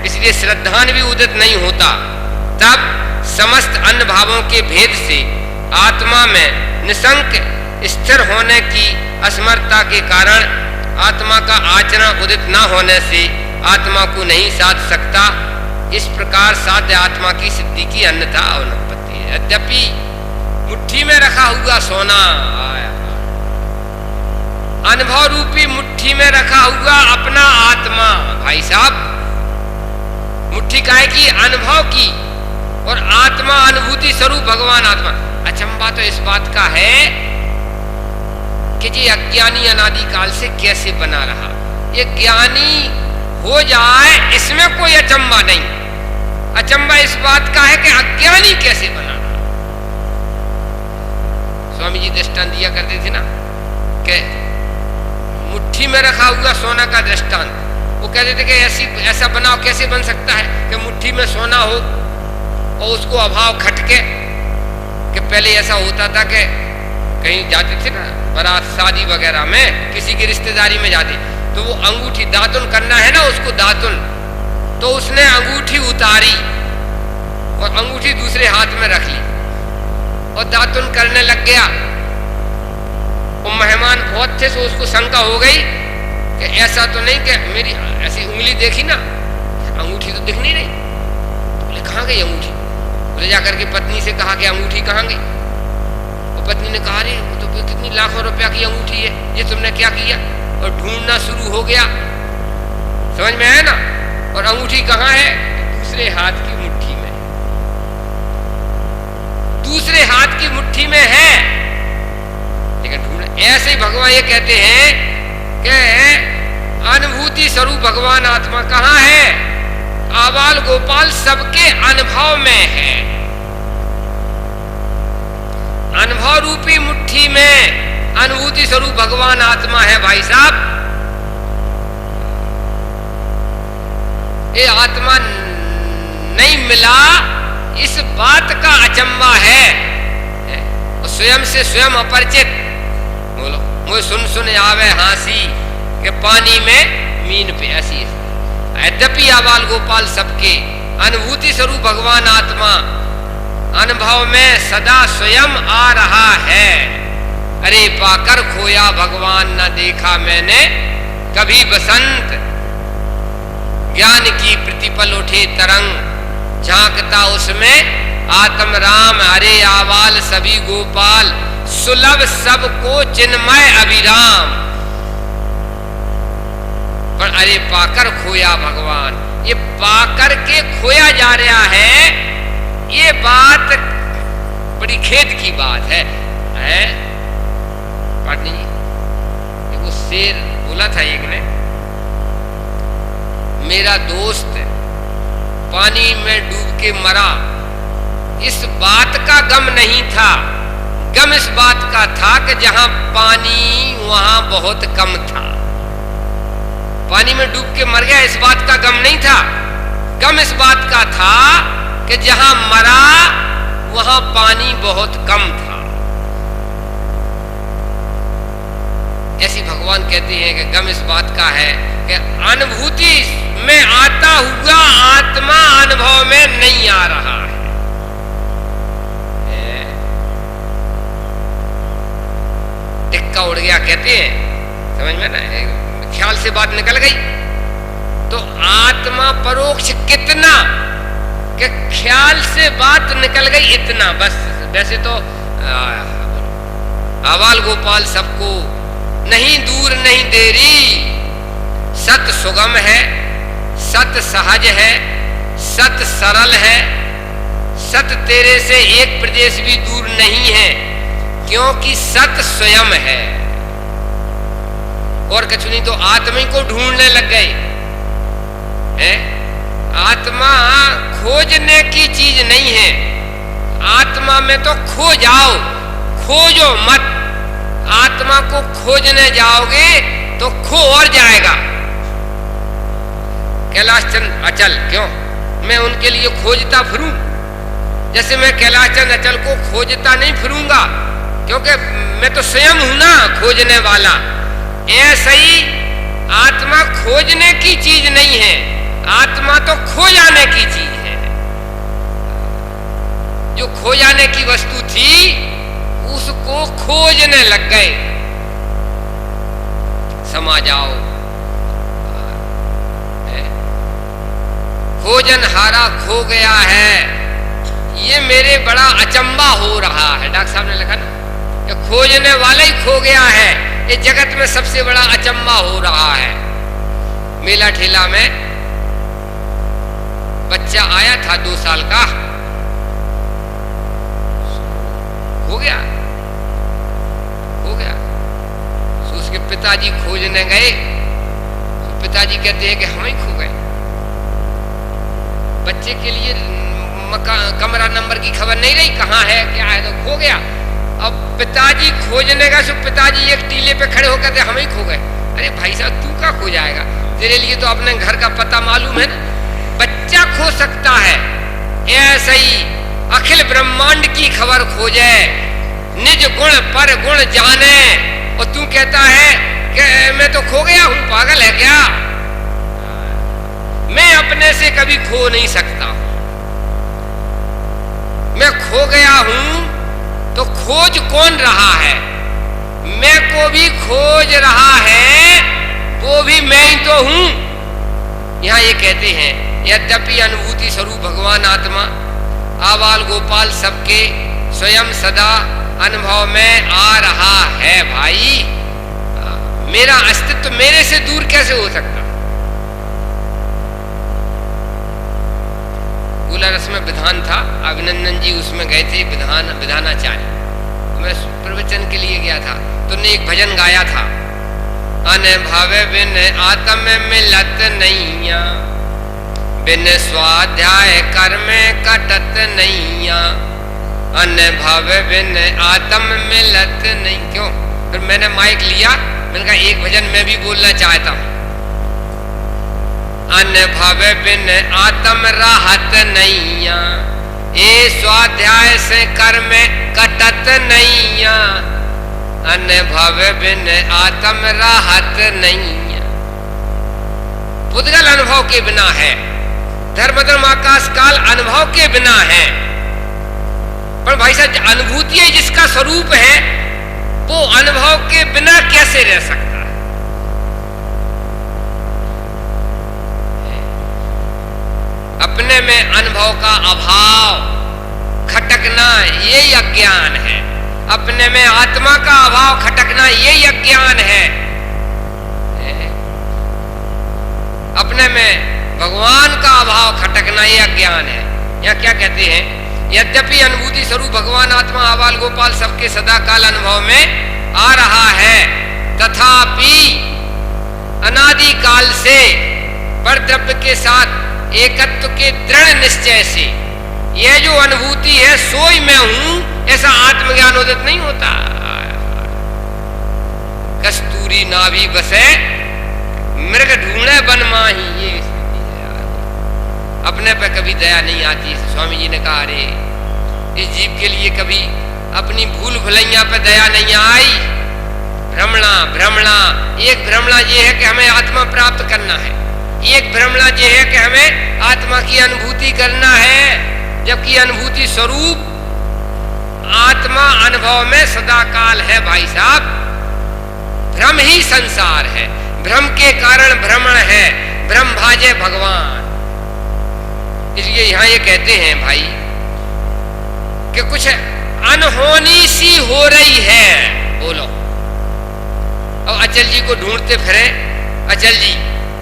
इसलिए श्रद्धान भी उदित नहीं होता। तब समस्त अन्य भावों के भेद से आत्मा में निसंक स्थिर होने की असमर्थता के कारण आत्मा का आचरण उदित न होने से आत्मा को नहीं साध सकता। इस प्रकार साध्य आत्मा की सिद्धि की अन्यथा अनुपत्ति है। यद्यपि मुट्ठी में रखा हुआ सोना, अनुभव रूपी मुट्ठी में रखा हुआ अपना आत्मा, भाई साहब मुट्ठी काहे की? अनुभव की, और आत्मा अनुभूति स्वरूप भगवान आत्मा। अचंबा तो इस बात का है कि ये अज्ञानी अनादिकाल से कैसे बना रहा। ये ज्ञानी हो जाए इसमें कोई अचंबा नहीं, अचंबा इस बात का है कि अज्ञानी कैसे बना रहा। स्वामी जी दृष्टांत दिया करते थे ना कि मुट्ठी में रखा हुआ सोना का दृष्टांत, वो कहते थे कि ऐसा बनाओ कैसे बन सकता है कि मुट्ठी में सोना हो और उसको अभाव खटके। कि पहले ऐसा होता था कि कहीं जाते थे ना बारात शादी वगैरह में, किसी की रिश्तेदारी में जाते, तो वो अंगूठी दातुन करना है ना उसको दातुन, तो उसने अंगूठी उतारी और अंगूठी दूसरे हाथ में रख ली और दातुन करने लग गया। वो मेहमान बहुत थे, तो उसको शंका हो गई कि ऐसा तो नहीं कि मेरी ऐसी उंगली देखी ना, अंगूठी तो दिख नहीं रही। बोले कहाँ गई अंगूठी? बोले जाकर के पत्नी से कहा कि अंगूठी कहाँ गई? और पत्नी ने कहा, अरे वो तो कितनी लाखों रुपया की अंगूठी है, ये तुमने क्या किया? और ढूंढना शुरू हो गया। समझ में आया ना? और अंगूठी कहाँ है? दूसरे हाथ की मुट्ठी में, दूसरे हाथ की मुट्ठी में है, लेकिन ढूंढ। ऐसे ही भगवान ये कहते हैं कि अनुभूति स्वरूप भगवान आत्मा कहाँ है? आबाल गोपाल सबके अनुभव में है। अनुभव रूपी मुट्ठी में अनुभूति स्वरूप भगवान आत्मा है। भाई साहब ये आत्मा नहीं मिला, इस बात का अचंबा है। स्वयं से स्वयं अपरिचित, बोलो मुझे सुन सुन आवे हांसी के पानी में मीन प्यासी। यद्यपि आबाल गोपाल सबके अनुभूति स्वरूप भगवान आत्मा अनुभव में सदा स्वयं आ रहा है। अरे पाकर खोया भगवान न देखा मैंने कभी बसंत, ज्ञान की प्रतिपल उठे तरंग, झांकता उसमें आत्म राम। अरे आबाल सभी गोपाल सुलभ सबको चिन्मय अभिराम। पर अरे पाकर खोया भगवान, ये पाकर के खोया जा रहा है, ये बात बड़ी खेद की बात है। पाटनी जी वो शेर बोला था एक ने, मेरा दोस्त पानी में डूब के मरा, इस बात का गम नहीं था, गम इस बात का था कि जहां पानी वहां बहुत कम था। पानी में डूब के मर गया, इस बात का गम नहीं था, गम इस बात का था कि जहां मरा वहां पानी बहुत कम था। ऐसी भगवान कहते हैं कि गम इस बात का है कि अनुभूति में आता हुआ आत्मा अनुभव में नहीं आ रहा है। टिक्का उड़ गया कहते हैं, समझ में ना, ख्याल से बात निकल गई। तो आत्मा परोक्ष कितना कि ख्याल से बात निकल गई इतना बस। वैसे तो आबाल गोपाल सबको नहीं दूर नहीं देरी, सत सुगम है, सत सहज है, सत सरल है, सत तेरे से एक प्रदेश भी दूर नहीं है, क्योंकि सत स्वयं है। और कुछ नहीं तो आत्मा को ढूंढने लग गए हैं। आत्मा खोजने की चीज नहीं है, आत्मा में तो खो जाओ, खोजो मत। आत्मा को खोजने जाओगे तो खो और जाएगा। कैलाश चंद अचल क्यों मैं उनके लिए खोजता फिरूं, जैसे मैं कैलाश चंद अचल को खोजता नहीं फिरूंगा, क्योंकि मैं तो स्वयं हूं ना खोजने वाला। ऐसे ही आत्मा खोजने की चीज नहीं है, आत्मा तो खो जाने की चीज है। जो खो जाने की वस्तु थी उसको खोजने लग गए। समा जाओ, खोजन हारा खो गया है, ये मेरे बड़ा अचंबा हो रहा है। डॉक्टर साहब ने लिखा ना कि खोजने वाला ही खो गया है, ये जगत में सबसे बड़ा अचंबा हो रहा है। मेला ठेला में बच्चा आया था 2 साल का, हो गया तो उसके पिताजी खोजने गए तो पिताजी कहते हैं कि हम ही खो गए। बच्चे के लिए कमरा नंबर की खबर नहीं रही, कहाँ है क्या है, तो खो गया। अब पिताजी खोजने का, सो पिताजी एक टीले पे खड़े होकर के हम ही खो गए। अरे भाई साहब तू क्या खो जाएगा, तेरे लिए तो अपने घर का पता मालूम है ना। बच्चा खो सकता है, ऐसे ही अखिल ब्रह्मांड की खबर खोजे, निज गुण पर गुण जाने, और तू कहता है कि मैं तो खो गया हूं, पागल है क्या? मैं अपने से कभी खो नहीं सकता। मैं खो गया हूं तो खोज कौन रहा है? मैं को भी खोज रहा है, वो भी मैं ही तो हूं। यहां ये कहते हैं यद्यपि अनुभूति स्वरूप भगवान आत्मा आबाल गोपाल सबके स्वयं सदा अनुभव में आ रहा है। भाई मेरा अस्तित्व मेरे से दूर कैसे हो सकता? गोला रस में विधान था, अभिनंदन जी उसमें गए थे, विधानाचार्य। मैं प्रवचन के लिए गया था तो ने एक भजन गाया था, अनुभव बिन आत्म मिलत नैया, बिन स्वाध्याय कर्म कटत नैया, अनुभव बिन आत्म मिलत नहीं। क्यों? फिर मैंने माइक लिया, मैंने कहा एक भजन मैं भी बोलना चाहता हूं। अनुभव बिन आत्म राहत नैया, ए स्वाध्याय से कर्म कटत नैया, अनुभव बिन आत्म राहत नैया। पुद्गल अनुभव के बिना है, धर्म धर्म आकाश काल अनुभव के बिना है। पर भाई साहब अनुभूति है जिसका स्वरूप है, वो अनुभव के बिना कैसे रह सकता है? अपने में अनुभव का अभाव खटकना यही अज्ञान है। अपने में आत्मा का अभाव खटकना यही अज्ञान है। अपने में भगवान का अभाव खटकना ये अज्ञान है। यहाँ क्या कहते हैं? यद्यपि अनुभूति स्वरूप भगवान आत्मा आबाल गोपाल सबके सदा काल अनुभव में आ रहा है, तथापि अनादि काल से परद्रव्य के साथ एकत्व के दृढ़ निश्चय से यह जो अनुभूति है सोई मैं हूं, ऐसा आत्मज्ञान उदित नहीं होता। कस्तूरी नाभि बसे मृग ढूंढे बन माही, ये स्थिति है। अपने पे कभी दया नहीं आती। स्वामी जी ने कहा अरे इस जीव के लिए कभी अपनी भूल भुलैया पे दया नहीं आई। भ्रमणा भ्रमणा, एक भ्रमणा ये है कि हमें आत्मा प्राप्त करना है, एक भ्रमणा ये है कि हमें आत्मा की अनुभूति करना है, जबकि अनुभूति स्वरूप आत्मा अनुभव में सदा काल है। भाई साहब भ्रम ही संसार है, भ्रम के कारण भ्रमण है, भ्रम भाजे भगवान। इसलिए यहां ये कहते हैं भाई कि कुछ अनहोनी सी हो रही है। बोलो, और अचल जी को ढूंढते फिरे, अचल जी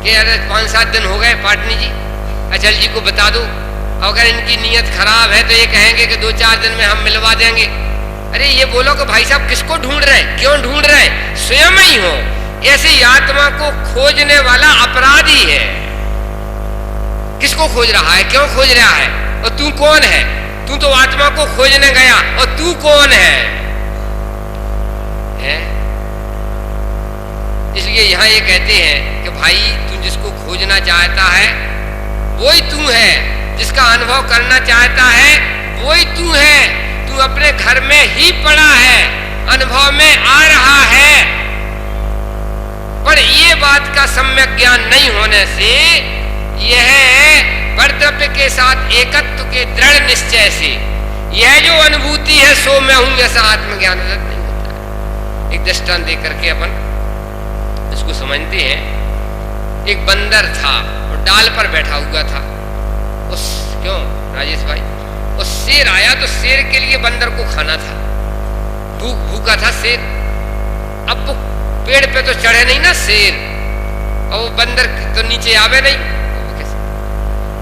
के अरे 5-7 दिन हो गए पाटनी जी, अचल जी को बता दो। अगर इनकी नीयत खराब है तो ये कहेंगे कि 2-4 दिन में हम मिलवा देंगे। अरे ये बोलो कि भाई साहब किसको ढूंढ रहे, क्यों ढूंढ रहे? स्वयं ही हो। ऐसे ही आत्मा को खोजने वाला अपराधी है। किसको खोज रहा है, क्यों खोज रहा है? और तू कौन है? तू तो आत्मा को खोजने गया, और तू कौन है? इसलिए यहां ये कहते हैं कि भाई तू जिसको खोजना चाहता है वही तू है, जिसका अनुभव करना चाहता है वही तू है। तू अपने घर में ही पड़ा है, अनुभव में आ रहा है, पर ये बात का सम्यक ज्ञान नहीं होने से यह परद्रव्य के साथ एकत्व के दृढ़ निश्चय से यह जो अनुभूति है सो मैं हूं ऐसा आत्मज्ञान नहीं होता है। एक दृष्टांत दे करके अपन इसको समझते हैं। एक बंदर था और डाल पर बैठा हुआ था। क्यों राजेश भाई, उस शेर आया तो शेर के लिए बंदर को खाना था, भूखा था शेर। अब वो पेड़ पे तो चढ़े नहीं ना शेर, और वो बंदर तो नीचे आवे नहीं।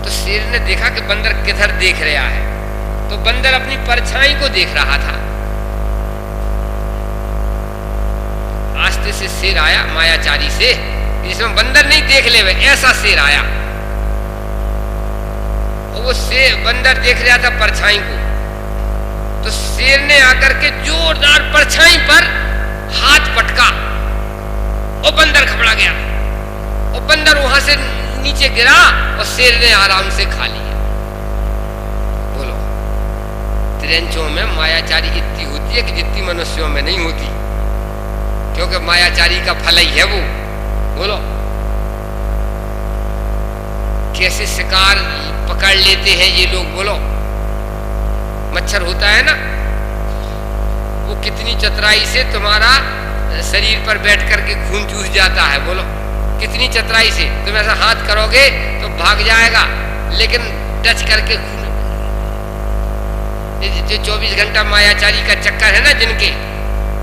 तो शेर ने देखा कि बंदर किधर देख रहा है, तो बंदर अपनी परछाई को देख रहा था। आस्ते से शेर आया मायाचारी से, जिसमें बंदर नहीं देख ले ऐसा शेर आया। वो शेर बंदर देख रहा था परछाई को, तो शेर ने आकर के जोरदार परछाई पर हाथ पटका और बंदर घबरा गया और बंदर वहां से नीचे गिरा और शेर ने आराम से खा लिया। बोलो, तिरंचों में मायाचारी इतनी होती है कि जितनी मनुष्यों में नहीं होती, क्योंकि मायाचारी का फल ही है वो। बोलो, कैसे शिकार पकड़ लेते हैं ये लोग। बोलो, मच्छर होता है ना, वो कितनी चतुराई से तुम्हारा शरीर पर बैठ करके खून चूस जाता है। बोलो, कितनी चतुराई से तुम ऐसा हाथ करोगे तो भाग जाएगा, लेकिन टच करके खून। जो 24 घंटा मायाचारी का चक्कर है ना जिनके,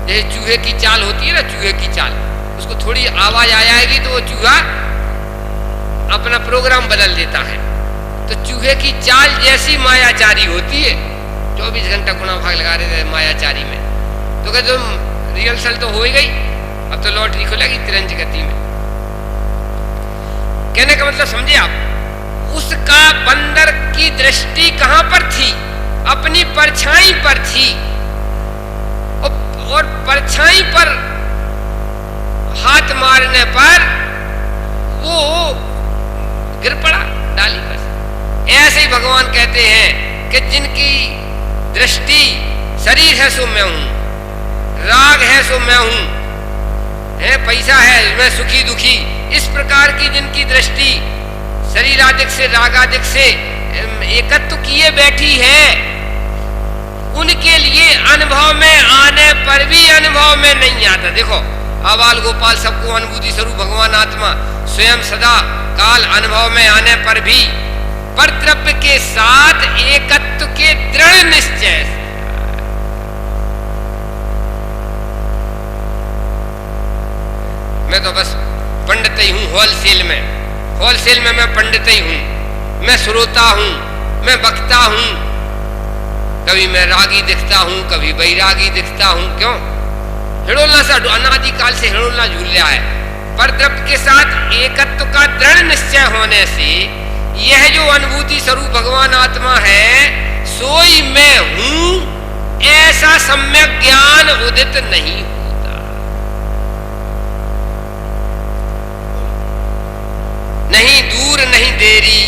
जैसे चूहे की चाल होती है ना, चूहे की चाल, उसको थोड़ी आवाज आ जाएगी तो वो चूहा अपना प्रोग्राम बदल देता है। तो चूहे की चाल जैसी मायाचारी होती है, 24 घंटा गुना भाग लगा रहे थे मायाचारी में। तो क्या तुम रिहर्सल तो हो ही गई, अब तो लॉटरी खुलेगी तिरंज गति में। कहने का मतलब समझे आप, उसका बंदर की दृष्टि कहां पर थी? अपनी परछाई पर थी, और परछाई पर हाथ मारने पर वो गिर पड़ा डाली पर। ऐसे ही भगवान कहते हैं कि जिनकी दृष्टि शरीर है सो मैं हूं, राग है सो मैं हूं, है पैसा है मैं सुखी दुखी, इस प्रकार की जिनकी दृष्टि शरीरादिक से रागादिक से एकत्व किए बैठी है, उनके लिए अनुभव में आने पर भी अनुभव में नहीं आता। देखो, आबाल गोपाल सबको अनुभूति स्वरूप भगवान आत्मा स्वयं सदा काल अनुभव में आने पर भी परद्रव्य के साथ एकत्व के दृढ़ निश्चय। मैं तो बस पंडित ही हूं, होलसेल में मैं पंडित ही हूं, मैं श्रोता हूं, मैं वक्ता हूं। कभी मैं रागी दिखता हूं, कभी बैरागी दिखता हूं। क्यों? हिड़ोलना सा अनादिकाल से हिड़ोलना झूल रहा है। परद्रव्य के साथ एकत्व का दृढ़ निश्चय होने से यह जो अनुभूति स्वरूप भगवान आत्मा है, सोई मैं हूं, ऐसा सम्यक ज्ञान उदित नहीं होता। नहीं दूर नहीं देरी,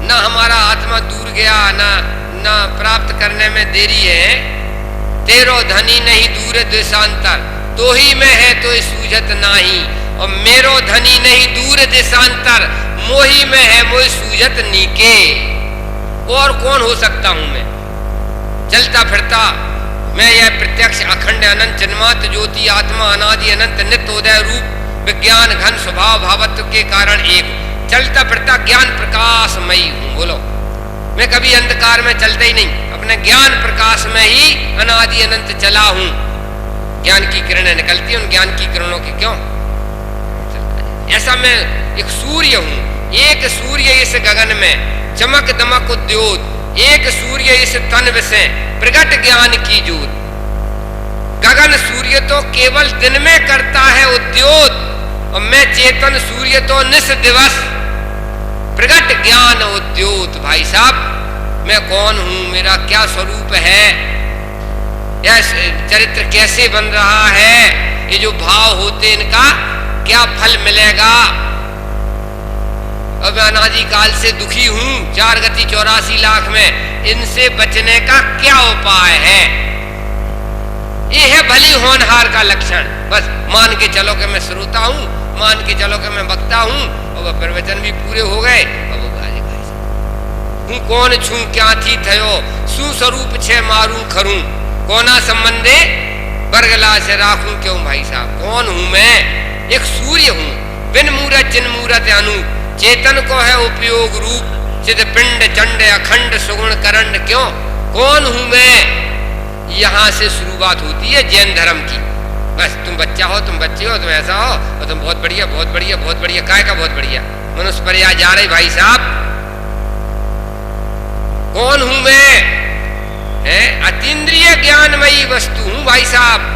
ना हमारा आत्मा दूर गया, ना प्राप्त करने में देरी है। तेरो धनी नहीं दूर देशांतर, तो ही में है तो सूझत नाही, और मेरो धनी नहीं दूर देशांतर, मोही में है मोही सूझत नीके। और कौन हो सकता हूं मैं? चलता फिरता मैं यह प्रत्यक्ष अखंड अनंत जन्मात ज्योति आत्मा अनादि अनंत नित्य उदय रूप विज्ञान घन स्वभाव भावत्व के कारण एक चलता फिरता ज्ञान प्रकाशमयी हूं। बोलो, मैं कभी अंधकार में चलता ही नहीं, अपने ज्ञान प्रकाश में ही अनादि अनंत चला हूं। ज्ञान की किरणें निकलती हैं, उन ज्ञान की किरणों की क्यों ऐसा मैं एक सूर्य हूं, एक सूर्य इस गगन में चमक दमक उद्योत, एक सूर्य इस तन विषय प्रगट ज्ञान की ज्योत। गगन सूर्य तो केवल दिन में करता है उद्योत, और मैं चेतन सूर्य तो निस दिवस प्रगट ज्ञान उद्योत। भाई साहब, मैं कौन हूं, मेरा क्या स्वरूप है, यह चरित्र कैसे बन रहा है, ये जो भाव होते इनका क्या फल मिलेगा। अब अनादि काल से दुखी हूं, 4 गति 84 लाख में, इनसे बचने का क्या उपाय है? ये है भली होनहार का लक्षण। बस मान के चलो कि मैं श्रोता हूं, मान के चलो कि मैं वक्ता हूं, और वह प्रवचन भी पूरे हो गए। और वो गाजे हूँ कौन छू क्या थी थयो, सु स्वरूप छे मारू खरूं, कोना संबंधे बरगला से राखूं क्यों। भाई साहब कौन हूं मैं? एक सूर्य हूं, बिन मूरत जिन मूरत अनु, चेतन को है उपयोग रूप, चिद पिंड चंड अखंड सुगुण करंड क्यों। कौन हूं मैं? यहां से शुरुआत होती है जैन धर्म की। बस तुम बच्चा हो, तुम बच्चे हो, तुम ऐसा हो, और तुम बहुत बढ़िया बहुत बढ़िया बहुत बढ़िया। काय का बहुत बढ़िया? मनुष्य पर जा रहे भाई साहब। कौन हूं मैं? है अतीन्द्रिय ज्ञानमयी वस्तु हूं भाई साहब।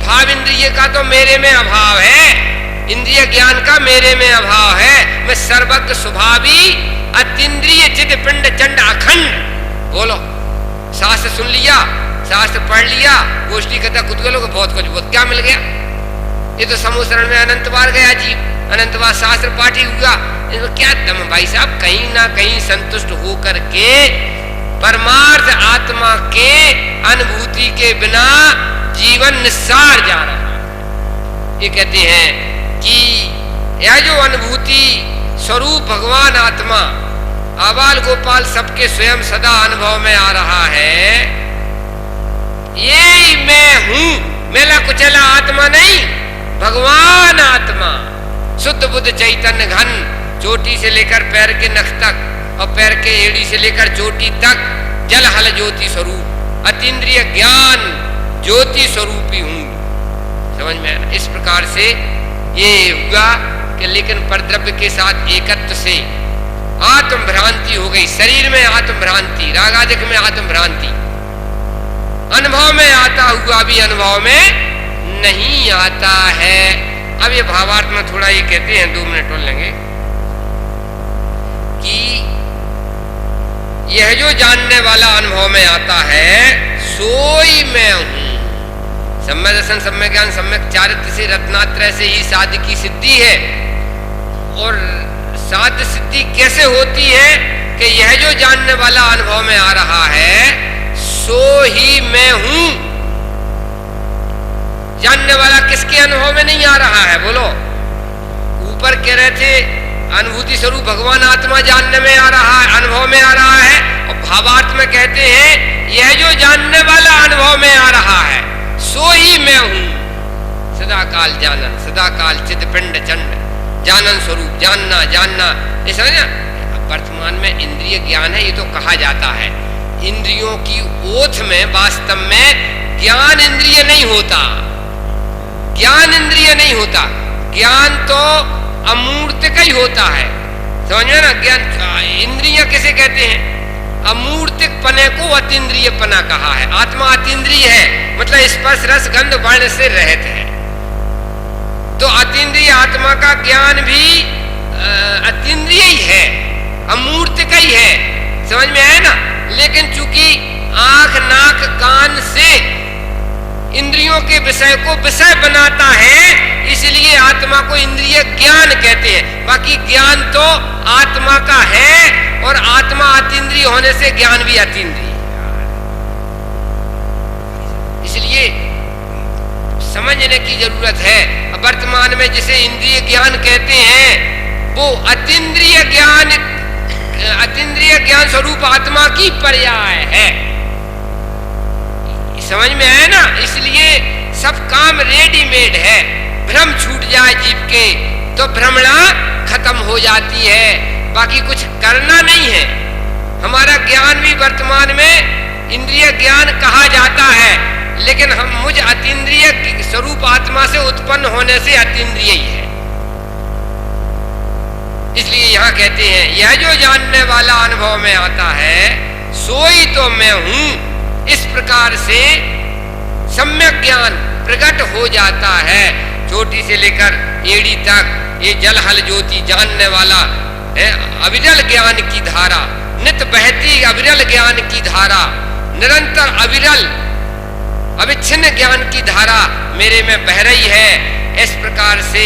भाव इंद्रिय का तो मेरे में अभाव है, इंद्रिय ज्ञान का मेरे में अभाव है। मैं सर्वज्ञ स्वभावी अतीन्द्रिय चिद पिंड चंड अखंड। बोलो, शास्त्र सुन लिया, शास्त्र पढ़ लिया, गोष्ठी कथा कुतूहलों को बहुत कुछ बहुत क्या मिल गया। ये तो समूह शरण में अनंत बार गया जीव, अनंत बार शास्त्र पाठी हुआ। इसमें क्या दम भाई साहब? कहीं ना कहीं संतुष्ट होकर के परमार्थ आत्मा के अनुभूति के बिना जीवन निस्सार जा रहा है। ये कहते हैं कि यह जो अनुभूति स्वरूप भगवान आत्मा आबाल गोपाल सबके स्वयं सदा अनुभव में आ रहा है, ये मैं हूं। मेला कुचला आत्मा नहीं, भगवान आत्मा शुद्ध बुद्ध चैतन्य घन, चोटी से लेकर पैर के नख तक और पैर के एड़ी से लेकर चोटी तक जल हल ज्योति स्वरूप अतीन्द्रिय ज्ञान ज्योति स्वरूपी हूं। समझ में आया? इस प्रकार से ये हुआ कि लेकिन परद्रव्य के साथ एकत्व से आत्म भ्रांति हो गई। शरीर में आत्म भ्रांति, रागादिक में आत्म भ्रांति, अनुभव में आता हुआ भी अनुभव में नहीं आता है। अब ये भावार्थ में थोड़ा ये कहते हैं, 2 मिनट और लेंगे, कि यह जो जानने वाला अनुभव में आता है सोई मैं हूं। सम्यक दर्शन, सम्यक ज्ञान, सम्यक चारित्र से रत्नात्रय से ही साध्य की सिद्धि है। और साध्य सिद्धि कैसे होती है? कि यह जो जानने वाला अनुभव में आ रहा है सो ही मैं हूं। जानने वाला किसके अनुभव में नहीं आ रहा है? बोलो। ऊपर कह रहे थे अनुभूति स्वरूप भगवान आत्मा जानने में आ रहा है, अनुभव में आ रहा है, और भावार्थ में कहते हैं यह जो जानने वाला अनुभव में आ रहा है सो ही मैं हूं। सदा काल जानन, सदा काल चिद पिंड चंड, जानन स्वरूप, जानना जानना। ये समझना, वर्तमान में इंद्रिय ज्ञान है, ये तो कहा जाता है। इंद्रियों की ओथ में वास्तव में ज्ञान इंद्रिय नहीं होता, ज्ञान इंद्रिय नहीं होता। ज्ञान तो अमूर्त का ही होता है। समझ में ना? ज्ञान इंद्रिय किसे कहते हैं? अमूर्तिक पने को अतीन्द्रिय पना कहा है। आत्मा अतीन्द्रिय है, मतलब स्पर्श रस गंध वर्ण से रहित है। तो अतीन्द्रिय आत्मा का ज्ञान भी अतीन्द्रिय ही है, अमूर्त का ही है। समझ में आया ना? लेकिन चूंकि आंख नाक कान से इंद्रियों के विषय को विषय बनाता है, इसलिए आत्मा को इंद्रिय ज्ञान कहते हैं। बाकी ज्ञान तो आत्मा का है, और आत्मा अतीन्द्रिय होने से ज्ञान भी अतीन्द्रिय। इसलिए समझने की जरूरत है। वर्तमान में जिसे इंद्रिय ज्ञान कहते हैं वो अतीन्द्रिय ज्ञान, अतीन्द्रिय ज्ञान स्वरूप आत्मा की पर्याय है। समझ में आया ना? इसलिए सब काम रेडीमेड है। भ्रम छूट जाए जीव के तो भ्रमणा खत्म हो जाती है, बाकी कुछ करना नहीं है। हमारा ज्ञान भी वर्तमान में इंद्रिय ज्ञान कहा जाता है, लेकिन हम मुझ अतीन्द्रिय स्वरूप आत्मा से उत्पन्न होने से अतीन्द्रिय ही है। इसलिए यहां कहते हैं यह जो जानने वाला अनुभव में आता है सोई तो मैं हूं। इस प्रकार से सम्यक ज्ञान प्रकट हो जाता है। चोटी से लेकर एड़ी तक ये जल हल ज्योति जानने वाला है। अविरल ज्ञान की धारा, नित बहती अविरल ज्ञान की धारा, निरंतर अविरल अविच्छिन्न ज्ञान की धारा मेरे में बह रही है। इस प्रकार से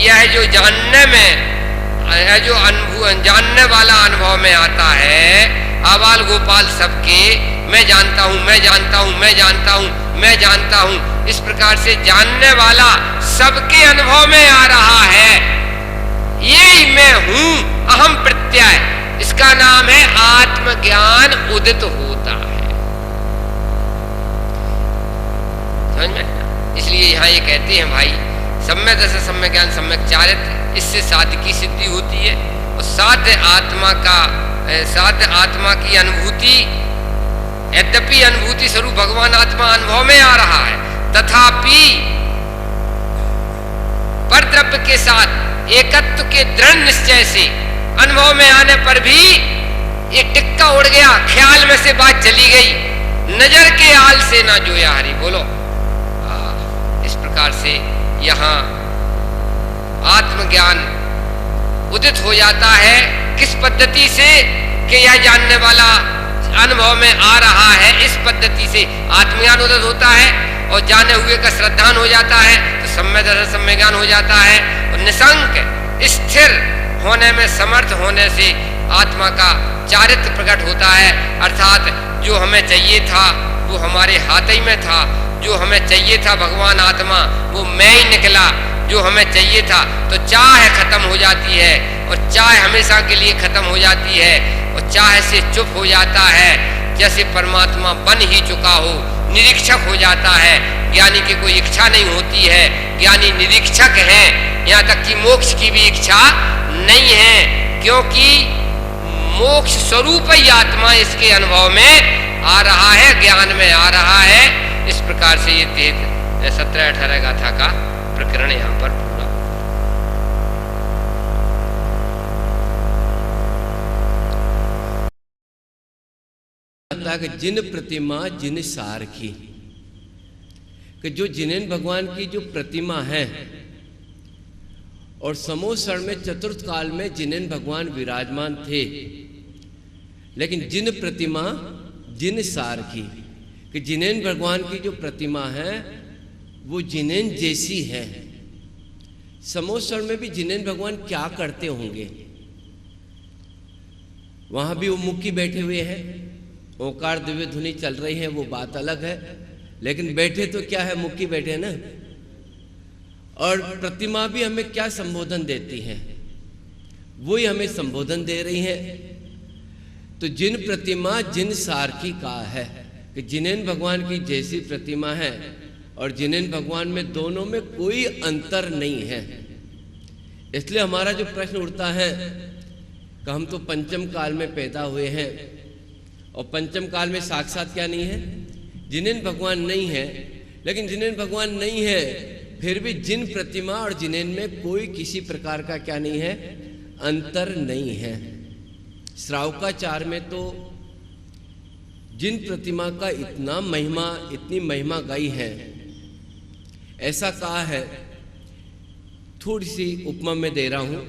यह जो जानने में, यह जो जानने वाला अनुभव में आता है, आबाल गोपाल सबके मैं जानता हूं, मैं जानता हूं, मैं जानता हूं, मैं जानता हूं। इस प्रकार से जानने वाला सबके अनुभव में आ रहा है, यही मैं हूं, अहम प्रत्यय। इसका नाम है आत्मज्ञान उदित होता है। समझ में? इसलिए यहां ये कहते हैं भाई, सम्यक दशा, सम्यक ज्ञान, सम्यक चारित्र, इससे साध्य की सिद्धि होती है। और साध्य आत्मा की अनुभूति, यद्यपि अनुभूति स्वरूप भगवान आत्मा अनुभव में आ रहा है, तथापि परद्रव्य के साथ एकत्व के दृढ़ निश्चय से अनुभव में आने पर भी ये टिक्का उड़ गया, ख्याल में से बात चली गई, नजर के आल से ना जोया हरि बोलो। इस प्रकार से यहाँ आत्मज्ञान उदित हो जाता है। किस पद्धति से? कि यह जानने वाला अनुभव में आ रहा है, इस पद्धति से आत्मज्ञान उदित होता है। और जाने हुए का श्रद्धान हो जाता है तो सम्यक दर्शन सम्यक ज्ञान हो जाता है। और निसंक स्थिर होने में समर्थ होने से आत्मा का चारित्र प्रकट होता है। अर्थात जो हमें चाहिए था वो हमारे हाथ ही में था, जो हमें चाहिए था भगवान आत्मा वो मैं ही निकला। जो हमें चाहिए था तो चाह खत्म हो जाती है, और चाह हमेशा के लिए खत्म हो जाती है, और चाह से चुप हो जाता है। जैसे परमात्मा बन ही चुका हो, निरीक्षक हो जाता है। ज्ञानी की कोई इच्छा नहीं होती है, ज्ञानी निरीक्षक है। यहाँ तक कि मोक्ष की भी इच्छा नहीं है, क्योंकि मोक्ष स्वरूप ही आत्मा इसके अनुभव में आ रहा है, ज्ञान में आ रहा है। इस प्रकार से ये 17-18 गाथा का प्रकरण यहाँ पर पूरा। जिन प्रतिमा जिन सारखी, कि जो जिनेन भगवान की जो प्रतिमा है, और समोसण में चतुर्थ काल में जिनेन भगवान विराजमान थे, लेकिन जिन प्रतिमा जिन सारखी, कि जिनेन भगवान की जो प्रतिमा है वो जिनेन जैसी है। समोसण में भी जिनेन भगवान क्या करते होंगे? वहां भी वो मुक्की बैठे हुए हैं, ओंकार दिव्य धुनी चल रही है, वो बात अलग है, लेकिन बैठे तो क्या है, मुक्की बैठे ना। और प्रतिमा भी हमें क्या संबोधन देती है? वही हमें संबोधन दे रही है। तो जिन प्रतिमा जिन सारखी का है, कि जिनेन भगवान की जैसी प्रतिमा है और जिनेन भगवान में, दोनों में कोई अंतर नहीं है। इसलिए हमारा जो प्रश्न उठता है कि हम तो पंचम काल में पैदा हुए हैं, और पंचम काल में साक्षात क्या नहीं है? जिनेन भगवान नहीं है। लेकिन जिनेन भगवान नहीं है, फिर भी जिन प्रतिमा और जिनेन में कोई किसी प्रकार का क्या नहीं है? अंतर नहीं है। श्रावकाचार में तो जिन प्रतिमा का इतना महिमा, इतनी महिमा गाई है, ऐसा कहा है, थोड़ी सी उपमा में दे रहा हूं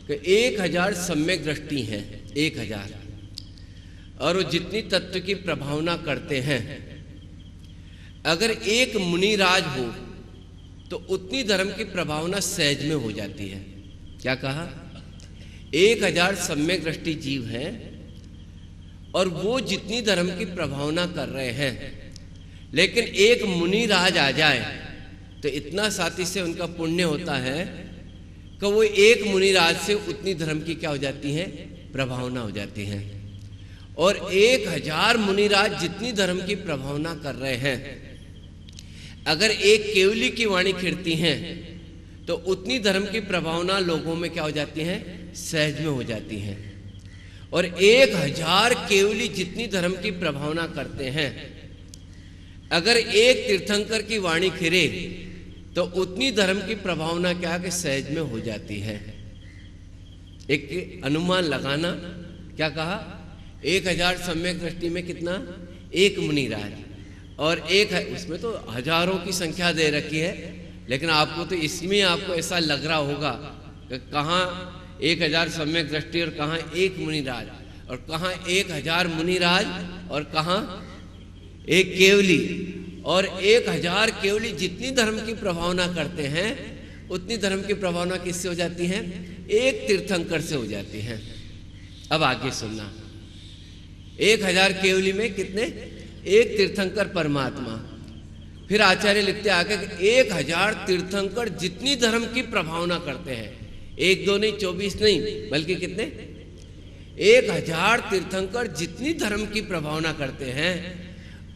कि 1000 सम्यक दृष्टि हैं, 1000, और वो जितनी तत्व की प्रभावना करते हैं, अगर एक मुनिराज हो तो उतनी धर्म की प्रभावना सहज में हो जाती है। क्या कहा? 1000 सम्यक दृष्टि जीव हैं, और वो जितनी धर्म की प्रभावना कर रहे हैं, लेकिन एक मुनिराज आ जाए तो इतना साथी से उनका पुण्य होता है कि वो एक मुनिराज से उतनी धर्म की क्या हो जाती है? प्रभावना हो जाती है। और 1000 मुनिराज जितनी धर्म की प्रभावना कर रहे हैं, अगर एक केवली की वाणी खिड़ती हैं तो उतनी धर्म की प्रभावना लोगों में क्या हो जाती है? सहज में हो जाती है। और 1000 केवली जितनी धर्म की प्रभावना करते हैं, अगर एक तीर्थंकर की वाणी खिरे तो उतनी धर्म की प्रभावना क्या कि सहज में हो जाती है। एक अनुमान लगाना, क्या कहा? 1000 सम्यक दृष्टि में कितना? एक मुनिराज, और एक है, उसमें तो हजारों की संख्या दे रखी है, लेकिन आपको तो इसमें आपको ऐसा लग रहा होगा कि कहाँ 1000 सम्यक दृष्टि और कहाँ एक मुनिराज, और कहाँ 1000 मुनिराज और कहाँ एक केवली। और 1000 केवली जितनी धर्म की प्रभावना करते हैं, उतनी धर्म की प्रभावना किससे हो जाती है? एक तीर्थंकर से हो जाती है। अब आगे सुनना, 1000 केवली में कितने? एक तीर्थंकर परमात्मा, फिर आचार्य लिखते आगे कि 1000 तीर्थंकर जितनी धर्म की प्रभावना करते हैं, 1 2 नहीं 24 नहीं बल्कि कितने 1000 तीर्थंकर जितनी धर्म की प्रभावना करते हैं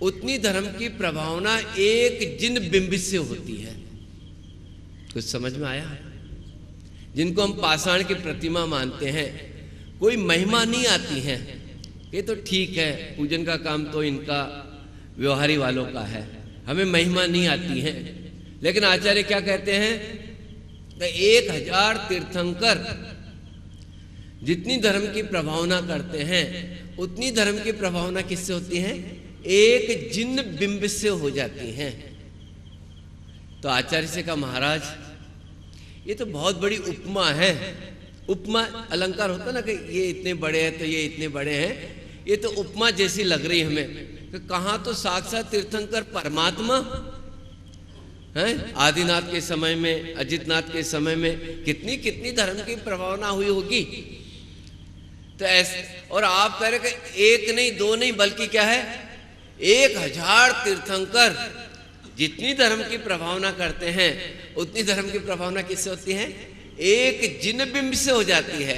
उतनी धर्म की प्रभावना एक जिन बिंब से होती है। कुछ समझ में आया? जिनको हम पाषाण की प्रतिमा मानते हैं, कोई महिमा नहीं आती है, ये तो ठीक है, पूजन का काम तो इनका व्यवहारी वालों का है, हमें महिमा नहीं आती है। लेकिन आचार्य क्या कहते हैं कि 1000 तीर्थंकर जितनी धर्म की प्रभावना करते हैं उतनी धर्म की प्रभावना किससे होती है? एक जिन बिंब से हो जाती हैं। तो आचार्य से कहा महाराज ये तो बहुत बड़ी उपमा है। उपमा अलंकार होता ना कि ये इतने बड़े हैं तो ये इतने बड़े हैं, ये तो उपमा जैसी लग रही हमें कि कहाँ तो साक्षात तीर्थंकर परमात्मा है। आदिनाथ के समय में, अजितनाथ के समय में कितनी कितनी धर्म की प्रभावना हुई होगी। तो ऐसे, और आप कह रहे कि 1 नहीं 2 नहीं बल्कि क्या है 1000 तीर्थंकर जितनी धर्म की प्रभावना करते हैं उतनी धर्म की प्रभावना किससे होती है? एक जिन बिंब से हो जाती है।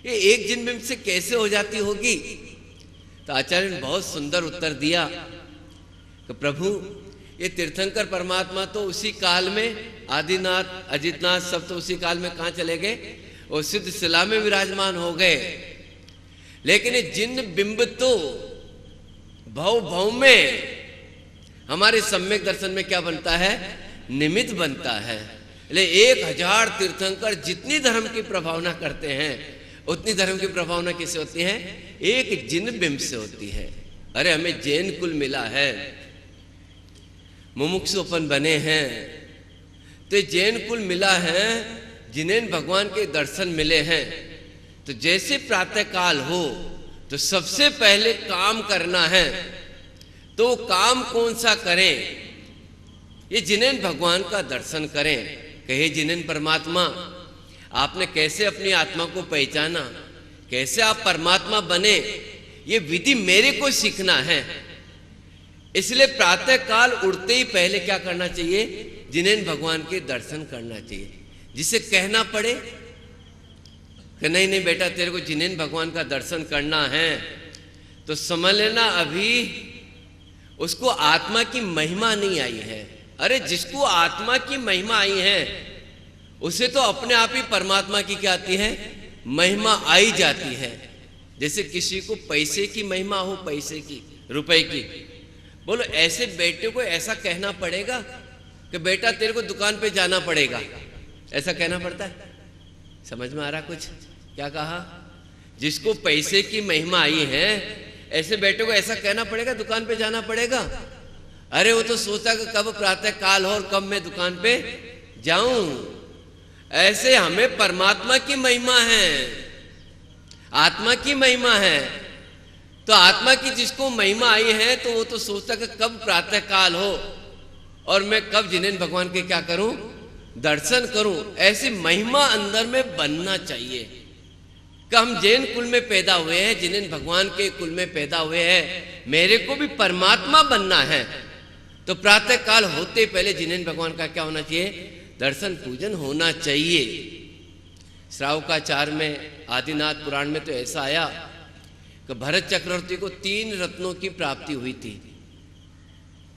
ये एक जिन बिंब से कैसे हो जाती होगी? तो आचार्य ने बहुत सुंदर उत्तर दिया कि प्रभु ये तीर्थंकर परमात्मा तो उसी काल में, आदिनाथ अजितनाथ सब तो उसी काल में कहाँ चले गए? वो सिद्ध शिला में विराजमान हो गए। लेकिन ये जिन बिंब तो भव भव में हमारे सम्यक दर्शन में क्या बनता है? निमित्त बनता है। ले 1000 तीर्थंकर जितनी धर्म की प्रभावना करते हैं उतनी धर्म की प्रभावना किससे होती है? एक जिन बिंब से होती है। अरे हमें जैन कुल मिला है, मुमुक्षुपन बने हैं, तो जैन कुल मिला है, जिन्हें भगवान के दर्शन मिले हैं। तो जैसे प्रातः काल हो तो सबसे पहले काम करना है, तो काम कौन सा करें? ये जिन्हें भगवान का दर्शन करें। कहे जिन्हें परमात्मा आपने कैसे अपनी आत्मा को पहचाना, कैसे आप परमात्मा बने, ये विधि मेरे को सीखना है। इसलिए प्रातः काल उठते ही पहले क्या करना चाहिए? जिन्हें भगवान के दर्शन करना चाहिए। जिसे कहना पड़े कि नहीं नहीं बेटा तेरे को जिन्हें भगवान का दर्शन करना है तो समझ लेना अभी उसको आत्मा की महिमा नहीं आई है। अरे जिसको आत्मा की महिमा आई है उसे तो अपने आप ही परमात्मा की क्या आती है? महिमा आई जाती है। जैसे किसी को पैसे की महिमा हो, पैसे की, रुपए की, बोलो ऐसे बेटे को ऐसा कहना पड़ेगा कि बेटा तेरे को दुकान पे जाना पड़ेगा, ऐसा कहना पड़ता है? समझ में आ रहा कुछ? क्या कहा? जिसको पैसे की महिमा आई है ऐसे बेटे को ऐसा कहना पड़ेगा दुकान पे जाना पड़ेगा? अरे वो तो सोचा कि कब प्रातः काल हो और कब मैं दुकान पे जाऊं। ऐसे हमें परमात्मा की महिमा है, आत्मा की महिमा है। तो आत्मा की जिसको महिमा आई है तो वो तो सोचता कि कब प्रातः काल हो और मैं कब जिन्हें भगवान के क्या करूं? दर्शन करूं। ऐसी महिमा अंदर में बनना चाहिए कि हम जैन कुल में पैदा हुए हैं, जिन्हें भगवान के कुल में पैदा हुए हैं, मेरे को भी परमात्मा बनना है। तो प्रातः काल होते पहले जिन्हें भगवान का क्या होना चाहिए? दर्शन पूजन होना चाहिए। श्रावकाचार में, आदिनाथ पुराण में तो ऐसा आया कि भरत चक्रवर्ती को 3 रत्नों की प्राप्ति हुई थी।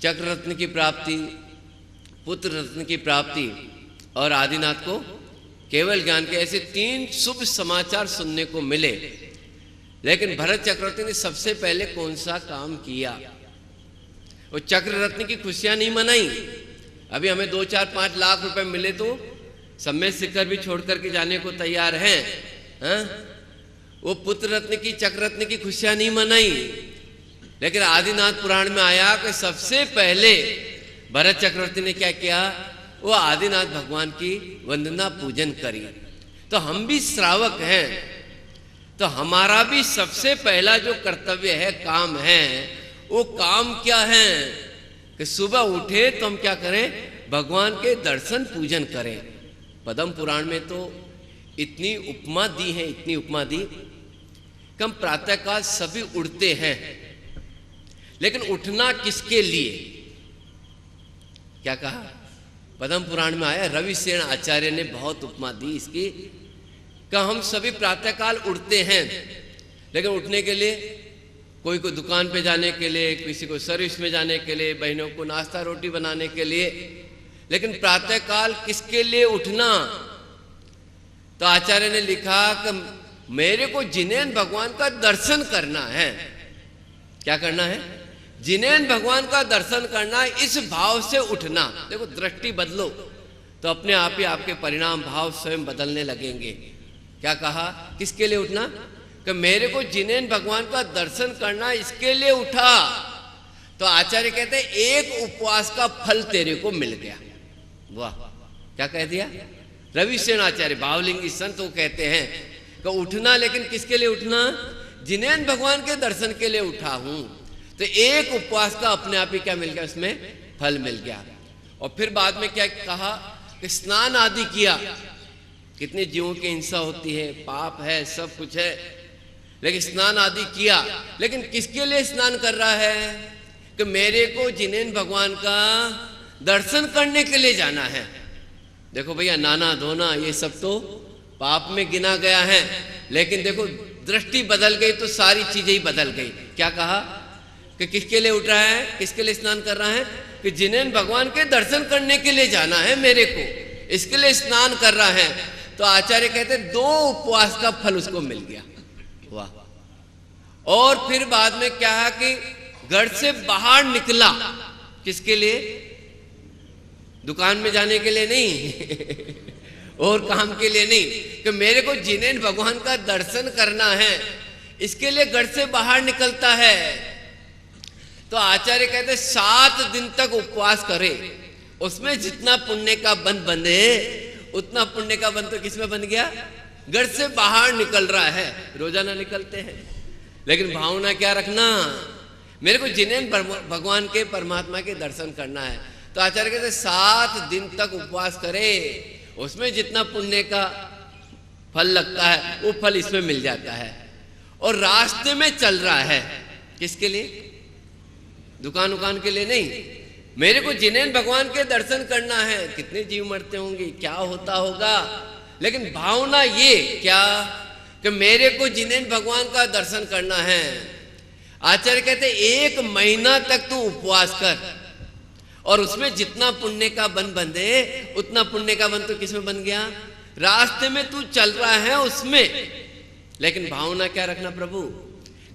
चक्र रत्न की प्राप्ति, पुत्र रत्न की प्राप्ति और आदिनाथ को केवल ज्ञान के। ऐसे 3 शुभ समाचार सुनने को मिले। लेकिन भरत चक्रवर्ती ने सबसे पहले कौन सा काम किया? वो चक्र रत्न की खुशियां नहीं मनाई। अभी हमें 2 4 5 लाख रुपए मिले तो सम्मेद शिखर भी छोड़ करके जाने को तैयार हैं, हाँ? वो पुत्र रत्न की, चक्र रत्न की खुशियां नहीं मनाई। लेकिन आदिनाथ पुराण में आया कि सबसे पहले भरत चक्रवर्ती ने क्या किया? वो आदिनाथ भगवान की वंदना पूजन करी। तो हम भी श्रावक हैं, तो हमारा भी सबसे पहला जो कर्तव्य है, काम है, वो काम क्या है कि सुबह उठे तो हम क्या करें? भगवान के दर्शन पूजन करें। पद्म पुराण में तो इतनी उपमा दी है, इतनी उपमा दी कि हम प्रातःकाल सभी उठते हैं, लेकिन उठना किसके लिए? क्या कहा? पद्म पुराण में आया, रविसेन आचार्य ने बहुत उपमा दी इसकी, कि हम सभी प्रातःकाल उठते हैं, लेकिन उठने के लिए कोई को दुकान पे जाने के लिए, किसी को सर्विस में जाने के लिए, बहनों को नाश्ता रोटी बनाने के लिए, लेकिन प्रातःकाल किसके लिए उठना? तो आचार्य ने लिखा कि मेरे को जिनेन भगवान का दर्शन करना है। क्या करना है? जिनेन भगवान का दर्शन करना, इस भाव से उठना। देखो, दृष्टि बदलो तो अपने आप ही आपके परिणाम भाव स्वयं बदलने लगेंगे। क्या कहा? किसके लिए उठना? कि मेरे को जिनेन भगवान का दर्शन करना, इसके लिए उठा। तो आचार्य कहते हैं एक उपवास का फल तेरे को मिल गया। वाह, क्या कह दिया? रविसेन आचार्य भावलिंगी संत वो कहते हैं कि उठना, लेकिन किसके लिए उठना? जिनेन भगवान के दर्शन के लिए उठा हूं। तो एक उपवास का अपने आप ही क्या मिल गया? उसमें फल मिल गया। और फिर बाद में क्या कहा कि स्नान आदि किया। कितने जीवों की हिंसा होती है, पाप है, सब कुछ है, लेकिन स्नान आदि किया। लेकिन किसके लिए स्नान कर रहा है? कि मेरे को जिनेन भगवान का दर्शन करने के लिए जाना है। देखो भैया, नाना धोना ये सब तो पाप में गिना गया है, लेकिन देखो दृष्टि बदल गई तो सारी चीजें ही बदल गई। क्या कहा? कि किसके लिए उठ रहा है, किसके लिए स्नान कर रहा है? कि जिनेन भगवान के दर्शन करने के लिए जाना है मेरे को, इसके लिए स्नान कर रहा है। तो आचार्य कहते हैं 2 उपवास का फल उसको मिल गया। वाह। और फिर बाद में क्या है कि घर से बाहर निकला। किसके लिए? दुकान में जाने के लिए नहीं और काम के लिए नहीं, कि मेरे को जिनेन भगवान का दर्शन करना है, इसके लिए घर से बाहर निकलता है। तो आचार्य कहते 7 दिन तक उपवास करे, उसमें जितना पुण्य का बंध बंधे, उतना पुण्य का बंध तो किसमें बन गया? घर से बाहर निकल रहा है। रोजाना निकलते हैं, लेकिन भावना क्या रखना? मेरे को जिनेन भगवान के परमात्मा के दर्शन करना है। तो आचार्य कहते 7 दिन तक उपवास करे, उसमें जितना पुण्य का फल लगता है वो फल इसमें मिल जाता है। और रास्ते में चल रहा है, किसके लिए? दुकान उकान के लिए नहीं, मेरे को जिनेन भगवान के दर्शन करना है। कितने जीव मरते होंगे, क्या होता होगा, लेकिन भावना ये क्या कि मेरे को जिनेन भगवान का दर्शन करना है। आचार्य कहते 1 महीना तक तू उपवास कर, और उसमें जितना पुण्य का बन बंधे, उतना पुण्य का बन तो किसमें बन गया? रास्ते में तू चल रहा है उसमें। लेकिन भावना क्या रखना प्रभु?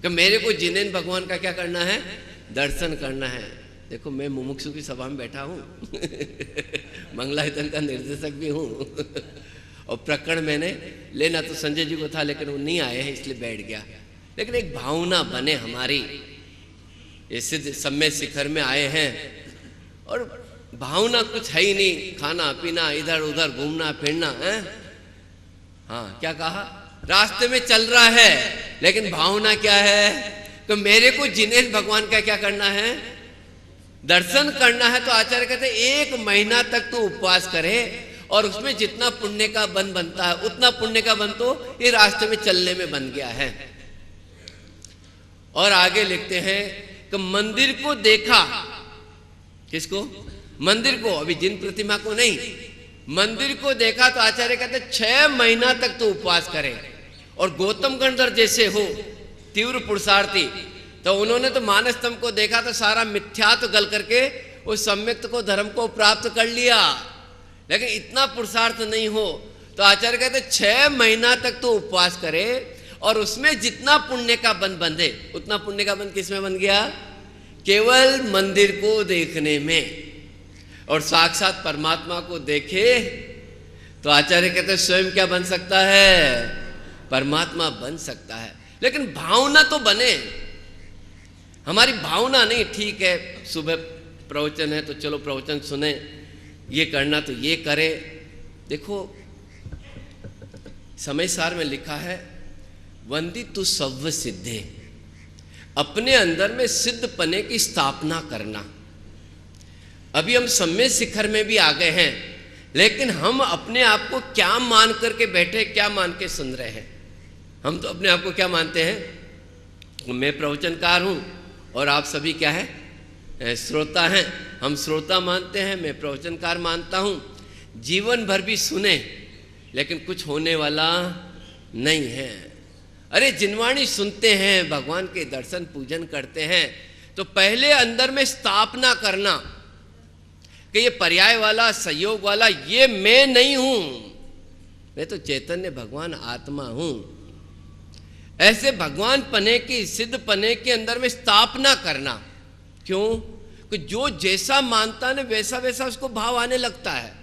कि मेरे को जिनेन भगवान का क्या करना है? दर्शन करना है। देखो, मैं मुमुक्षु की सभा में बैठा हूं मंगलायतन का निर्देशक भी हूं और प्रकरण मैंने लेना तो संजय जी को था, लेकिन वो नहीं आए हैं इसलिए बैठ गया। लेकिन एक भावना बने हमारी, ये सिद्ध सम्य शिखर में आए हैं और भावना कुछ है ही नहीं, खाना पीना, इधर उधर घूमना फिरना है। हाँ, क्या कहा? रास्ते में चल रहा है, लेकिन भावना क्या है? तो मेरे को जिनेन भगवान का क्या करना है? दर्शन करना है। तो आचार्य कहते 1 महीना तक तो उपवास करे, और उसमें जितना पुण्य का बन बनता है, उतना पुण्य का बन तो ये रास्ते में चलने में बन गया है। और आगे लिखते हैं कि मंदिर को देखा। किसको? मंदिर को, अभी जिन प्रतिमा को नहीं, मंदिर को देखा। तो आचार्य कहते 6 महीना तक तो उपवास करे। और गौतम गंधर्व जैसे हो तीव्र पुरुषार्थी, तो उन्होंने तो मानस स्तंभ को देखा तो सारा मिथ्यात्व गल करके उस सम्यक्त को धर्म को प्राप्त कर लिया। लेकिन इतना पुरुषार्थ नहीं हो, तो आचार्य कहते 6 महीना तक तो उपवास करे, और उसमें जितना पुण्य का बंध बंधे, उतना पुण्य का बंध किसमें बन गया? केवल मंदिर को देखने में। और साक्षात परमात्मा को देखे तो आचार्य कहते स्वयं क्या बन सकता है? परमात्मा बन सकता है। लेकिन भावना तो बने, हमारी भावना नहीं। ठीक है, सुबह प्रवचन है तो चलो प्रवचन सुने, ये करना तो ये करे। देखो, समय सार में लिखा है वंदितु सव्व सिद्धे, अपने अंदर में सिद्ध पने की स्थापना करना। अभी हम सम्य शिखर में भी आ गए हैं, लेकिन हम अपने आप को क्या मान करके बैठे, क्या मान के सुन रहे हैं? हम तो अपने आप को क्या मानते हैं? मैं प्रवचनकार हूं और आप सभी क्या है? श्रोता हैं, हम श्रोता मानते हैं, मैं प्रवचनकार मानता हूँ, जीवन भर भी सुने लेकिन कुछ होने वाला नहीं है। अरे जिनवाणी सुनते हैं, भगवान के दर्शन पूजन करते हैं, तो पहले अंदर में स्थापना करना कि ये पर्याय वाला, संयोग वाला, ये मैं नहीं हूं, मैं तो चैतन्य भगवान आत्मा हूं। ऐसे भगवान पने की, सिद्ध पने के अंदर में स्थापना करना। क्यों? कि जो जैसा मानता है वैसा वैसा उसको भाव आने लगता है।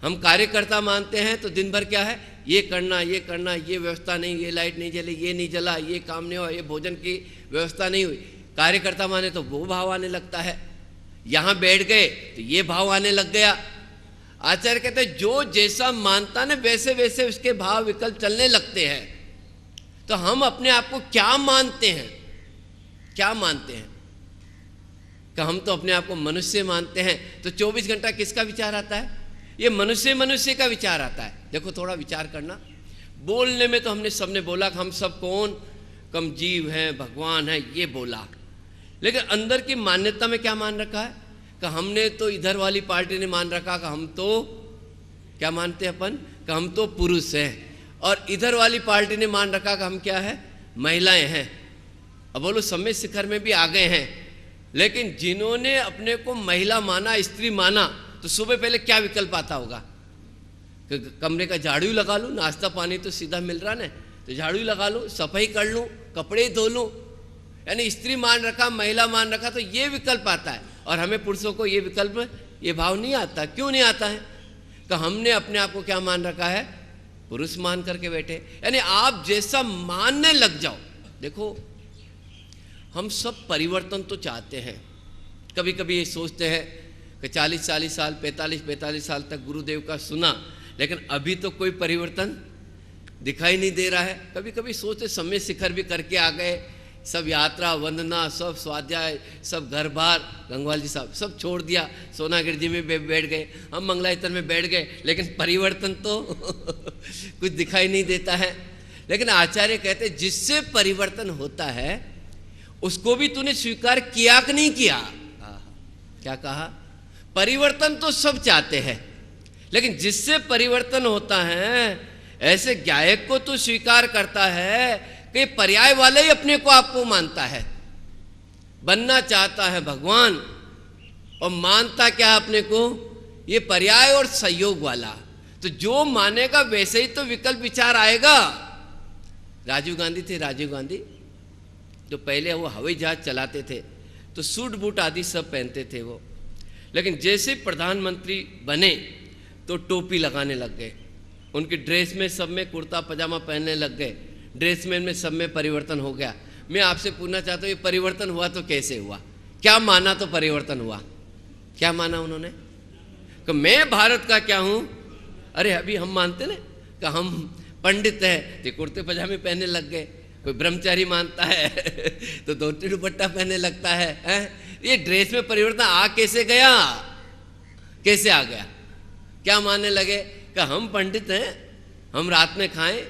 हम कार्यकर्ता मानते हैं तो दिन भर क्या है, ये करना, ये करना, ये व्यवस्था नहीं, ये लाइट नहीं जली, ये नहीं जला, ये काम नहीं हुआ, ये भोजन की व्यवस्था नहीं हुई। कार्यकर्ता माने तो वो भाव आने लगता है। यहाँ बैठ गए तो ये भाव आने लग गया। आचार्य कहते हैं जो जैसा मानता ना वैसे वैसे उसके भाव विकल्प चलने लगते हैं। तो हम अपने आप को क्या मानते हैं? क्या मानते हैं? कि हम तो अपने आप को मनुष्य मानते हैं। तो 24 घंटा किसका विचार आता है? ये मनुष्य का विचार आता है। देखो थोड़ा विचार करना। बोलने में तो हमने सबने बोला कि हम सब कौन, कम जीव हैं, भगवान है, ये बोला। लेकिन अंदर की मान्यता में क्या मान रखा है? कि हमने तो इधर वाली पार्टी ने मान रखा कि हम तो क्या मानते हैं अपन, कि हम तो पुरुष हैं, और इधर वाली पार्टी ने मान रखा कि हम क्या है, महिलाएं हैं। अब बोलो समय शिखर में भी आ गए हैं। लेकिन जिन्होंने अपने को महिला माना, स्त्री माना, तो सुबह पहले क्या विकल्प आता होगा कि कमरे का झाड़ू लगा लूँ, नाश्ता पानी तो सीधा मिल रहा ना, तो झाड़ू लगा लूँ, सफाई कर लूँ, कपड़े धो लूँ। यानी स्त्री मान रखा, महिला मान रखा, तो ये विकल्प आता है। और हमें पुरुषों को ये विकल्प, ये भाव नहीं आता। क्यों नहीं आता है? कि हमने अपने आप को क्या मान रखा है, पुरुष मान करके बैठे। यानी आप जैसा मानने लग जाओ। देखो हम सब परिवर्तन तो चाहते हैं। कभी कभी ये सोचते हैं कि 40-40 साल, 45-45 साल तक गुरुदेव का सुना, लेकिन अभी तो कोई परिवर्तन दिखाई नहीं दे रहा है। कभी कभी सोचते समय शिखर भी करके आ गए, सब यात्रा, वंदना, सब स्वाध्याय, सब घर बार, गंगवाल जी साहब सब छोड़ दिया, सोनागिर जी में बैठ गए, हम मंगलायतन में बैठ गए, लेकिन परिवर्तन तो कुछ दिखाई नहीं देता है। लेकिन आचार्य कहते जिससे परिवर्तन होता है उसको भी तूने स्वीकार किया कि नहीं किया? क्या कहा? परिवर्तन तो सब चाहते हैं, लेकिन जिससे परिवर्तन होता है ऐसे गायक को तू स्वीकार करता है कि पर्याय वाले ही अपने को आपको मानता है। बनना चाहता है भगवान और मानता क्या है अपने को, ये पर्याय और संयोग वाला। तो जो मानेगा वैसे ही तो विकल्प विचार आएगा। राजीव गांधी थे, राजीव गांधी तो पहले वो हवाई जहाज चलाते थे तो सूट बूट आदि सब पहनते थे वो, लेकिन जैसे प्रधानमंत्री बने तो टोपी लगाने लग गए। उनकी ड्रेस में सब में कुर्ता पजामा पहनने लग गए, ड्रेस में सब में परिवर्तन हो गया। मैं आपसे पूछना चाहता हूँ ये परिवर्तन हुआ तो कैसे हुआ? क्या माना तो परिवर्तन हुआ? क्या माना उन्होंने कि मैं भारत का क्या हूँ? अरे अभी हम मानते ना कि हम पंडित हैं तो कुर्ते पजामे पहनने लग गए। कोई ब्रह्मचारी मानता है तो धोती दुपट्टा पहनने लगता है। ये ड्रेस में परिवर्तन आ कैसे गया? कैसे आ गया? क्या मानने लगे कि हम पंडित हैं, हम रात में खाएं,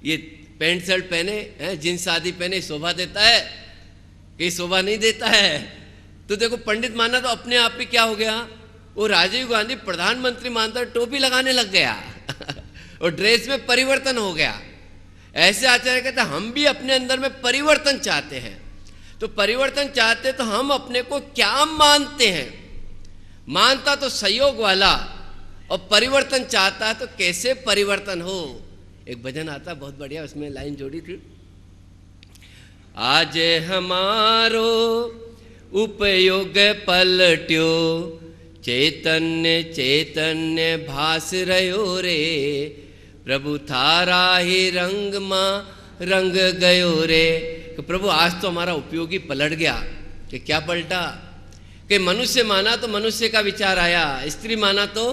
ये पैंट शर्ट पहने, जींस आदि पहने, शोभा देता है कि शोभा नहीं देता है? तो देखो पंडित माना तो अपने आप ही क्या हो गया, वो राजीव गांधी प्रधानमंत्री मानता टोपी लगाने लग गया और ड्रेस में परिवर्तन हो गया। ऐसे आचार्य कहते हम भी अपने अंदर में परिवर्तन चाहते हैं। तो परिवर्तन चाहते तो हम अपने को क्या मानते हैं? मानता तो संयोग वाला और परिवर्तन चाहता है तो कैसे परिवर्तन हो? एक भजन आता बहुत बढ़िया, उसमें लाइन जोड़ी थी, आज हमारो उपयोग पलट्यो, चैतन्य चैतन्य भास रहो रे, प्रभु थारा ही रंग माँ रंग गयो रे। कि प्रभु आज तो हमारा उपयोगी पलट गया। कि क्या पलटा? कि मनुष्य माना तो मनुष्य का विचार आया, स्त्री माना तो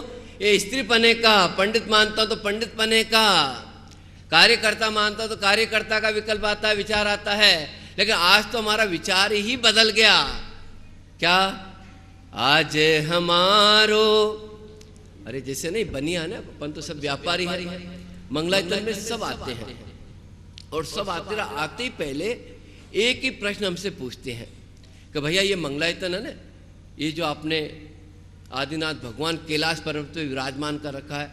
ये स्त्री पने का, पंडित मानता तो पंडित पने का, कार्यकर्ता मानता तो कार्यकर्ता का विकल्प आता है, विचार आता है। लेकिन आज तो हमारा विचार ही बदल गया। क्या? आज हमारो, अरे जैसे नहीं बनिया ना, अपन तो सब व्यापारी है, मंगलाचरण में सब आते हैं और सब आते ही पहले एक ही प्रश्न हमसे पूछते हैं कि भैया ये मंगलायतन है ना, ये जो आपने आदिनाथ भगवान कैलाश पर्वत पे विराजमान कर रखा है,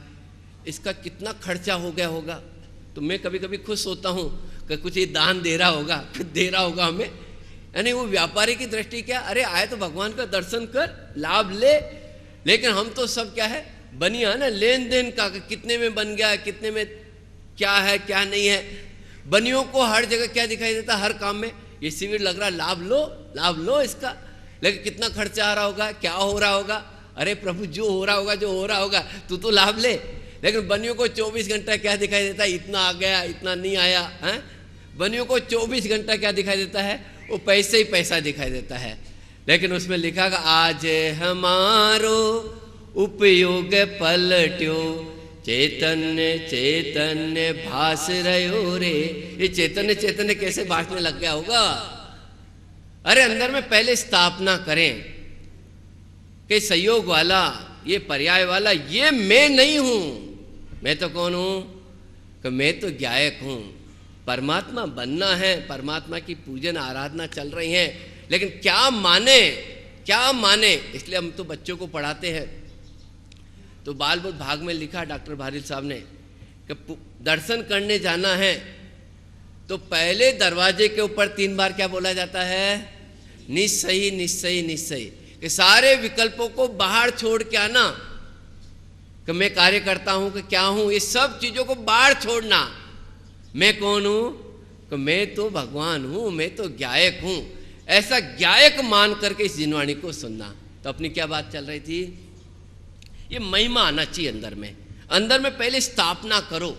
इसका कितना खर्चा हो गया होगा। तो मैं कभी कभी खुश होता हूँ कि कुछ ये दान दे रहा होगा, कुछ दे रहा होगा हमें। यानी वो व्यापारी की दृष्टि क्या, अरे आए तो भगवान का दर्शन कर, लाभ ले। लेकिन हम तो सब क्या है, बनिया ना, लेन देन का, कितने में बन गया, कितने में क्या है क्या नहीं है। बनियों को हर जगह क्या दिखाई देता, हर काम में ये शिविर लग रहा, लाभ लो इसका। लेकिन कितना खर्चा आ रहा होगा, क्या हो रहा होगा। अरे प्रभु जो हो रहा होगा तू तो लाभ ले। लेकिन बनियों को 24 घंटा क्या दिखाई देता है, इतना आ गया, इतना नहीं आया है। बनियों को 24 घंटा क्या दिखाई देता है, वो पैसे ही पैसा दिखाई देता है। लेकिन उसमें लिखा कि आज हमारो उपयोग पलट्यो, चैतन्य चैतन्य भास रहो रे। ये चैतन्य कैसे भासने लग गया होगा। अरे अंदर में पहले स्थापना करें कि संयोग वाला, ये पर्याय वाला, ये मैं नहीं हूं। मैं तो कौन हूं, कि मैं तो गायक हूं। परमात्मा बनना है, परमात्मा की पूजन आराधना चल रही है। लेकिन क्या माने, इसलिए हम तो बच्चों को पढ़ाते हैं। तो बाल बुद्ध भाग में लिखा डॉक्टर भारिल साहब ने कि दर्शन करने जाना है तो पहले दरवाजे के ऊपर 3 बार क्या बोला जाता है, निश्चयी निश्चयी निश्चयी। कि सारे विकल्पों को बाहर छोड़ के आना, कि मैं कार्य करता हूं कि क्या हूं, ये सब चीजों को बाहर छोड़ना। मैं कौन हूं, कि मैं तो भगवान हूं, मैं तो गायक हूं। ऐसा गायक मान करके इस जिनवाणी को सुनना। तो अपनी क्या बात चल रही थी, ये महिमा आना चाहिए अंदर में पहले स्थापना करो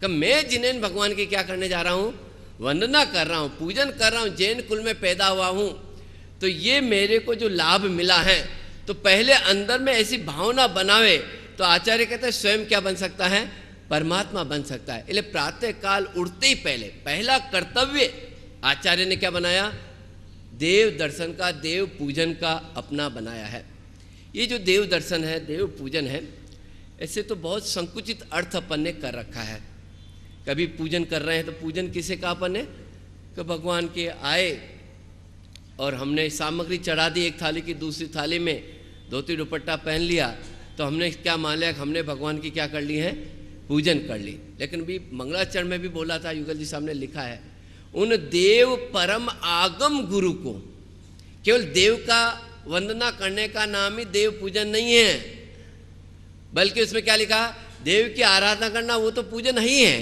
कि मैं जिनेन भगवान की क्या करने जा रहा हूं, वंदना कर रहा हूं, पूजन कर रहा हूं, जैन कुल में पैदा हुआ हूं। तो ये मेरे को जो लाभ मिला है, तो पहले अंदर में ऐसी भावना बनावे। तो आचार्य कहते हैं स्वयं क्या बन सकता है, परमात्मा बन सकता है। इसलिए प्रातः काल उठते ही पहला कर्तव्य आचार्य ने क्या बनाया, देव दर्शन का, देव पूजन का अपना बनाया है। ये जो देव दर्शन है, देव पूजन है, ऐसे तो बहुत संकुचित अर्थ अपन ने कर रखा है। कभी पूजन कर रहे हैं तो पूजन किसे का अपन ने, कि भगवान के आए और हमने सामग्री चढ़ा दी एक थाली की दूसरी थाली में, धोती दुपट्टा पहन लिया, तो हमने क्या मान लिया कि हमने भगवान की क्या कर ली है, पूजन कर ली। लेकिन भी मंगलाचरण में भी बोला था, युगल जी साहब ने लिखा है, उन देव परम आगम गुरु को, केवल देव का वंदना करने का नाम ही देव पूजन नहीं है, बल्कि उसमें क्या लिखा, देव की आराधना करना वो तो पूजन ही है,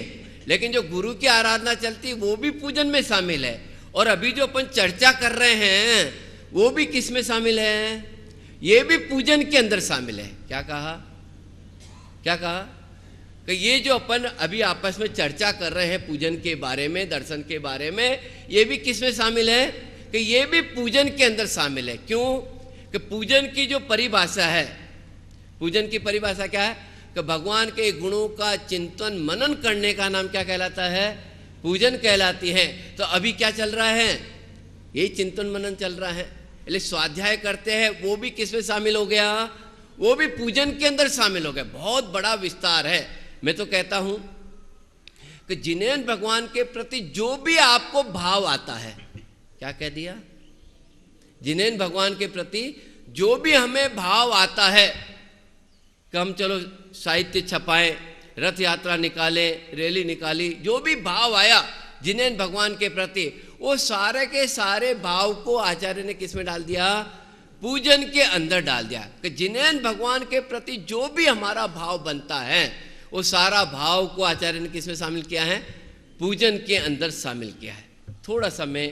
लेकिन जो गुरु की आराधना चलती वो भी पूजन में शामिल है। और अभी जो अपन चर्चा कर रहे हैं वो भी किस में शामिल है, ये भी पूजन के अंदर शामिल है। क्या कहा कि ये जो अपन अभी आपस में चर्चा कर रहे हैं पूजन के बारे में, दर्शन के बारे में, ये भी किस में शामिल है, कि ये भी पूजन के अंदर शामिल है। क्यों, कि पूजन की जो परिभाषा है, पूजन की परिभाषा क्या है, कि भगवान के गुणों का चिंतन मनन करने का नाम क्या कहलाता है, पूजन कहलाती है। तो अभी क्या चल रहा है, यही चिंतन मनन चल रहा है। इसलिए स्वाध्याय करते हैं, वो भी किस में शामिल हो गया, वो भी पूजन के अंदर शामिल हो गया। बहुत बड़ा विस्तार है। मैं तो कहता हूं कि जिनेन भगवान के प्रति जो भी आपको भाव आता है, क्या कह दिया, जिनेन भगवान के प्रति जो भी हमें भाव आता है, कि हम चलो साहित्य छपाएं, रथ यात्रा निकालें, रैली निकाली, जो भी भाव आया जिनेन भगवान के प्रति, वो सारे के सारे भाव को आचार्य ने किस में डाल दिया, पूजन के अंदर डाल दिया। कि जिनेन भगवान के प्रति जो भी हमारा भाव बनता है, वो सारा भाव को आचार्य ने किस में शामिल किया है, पूजन के अंदर शामिल किया है। थोड़ा सा मैं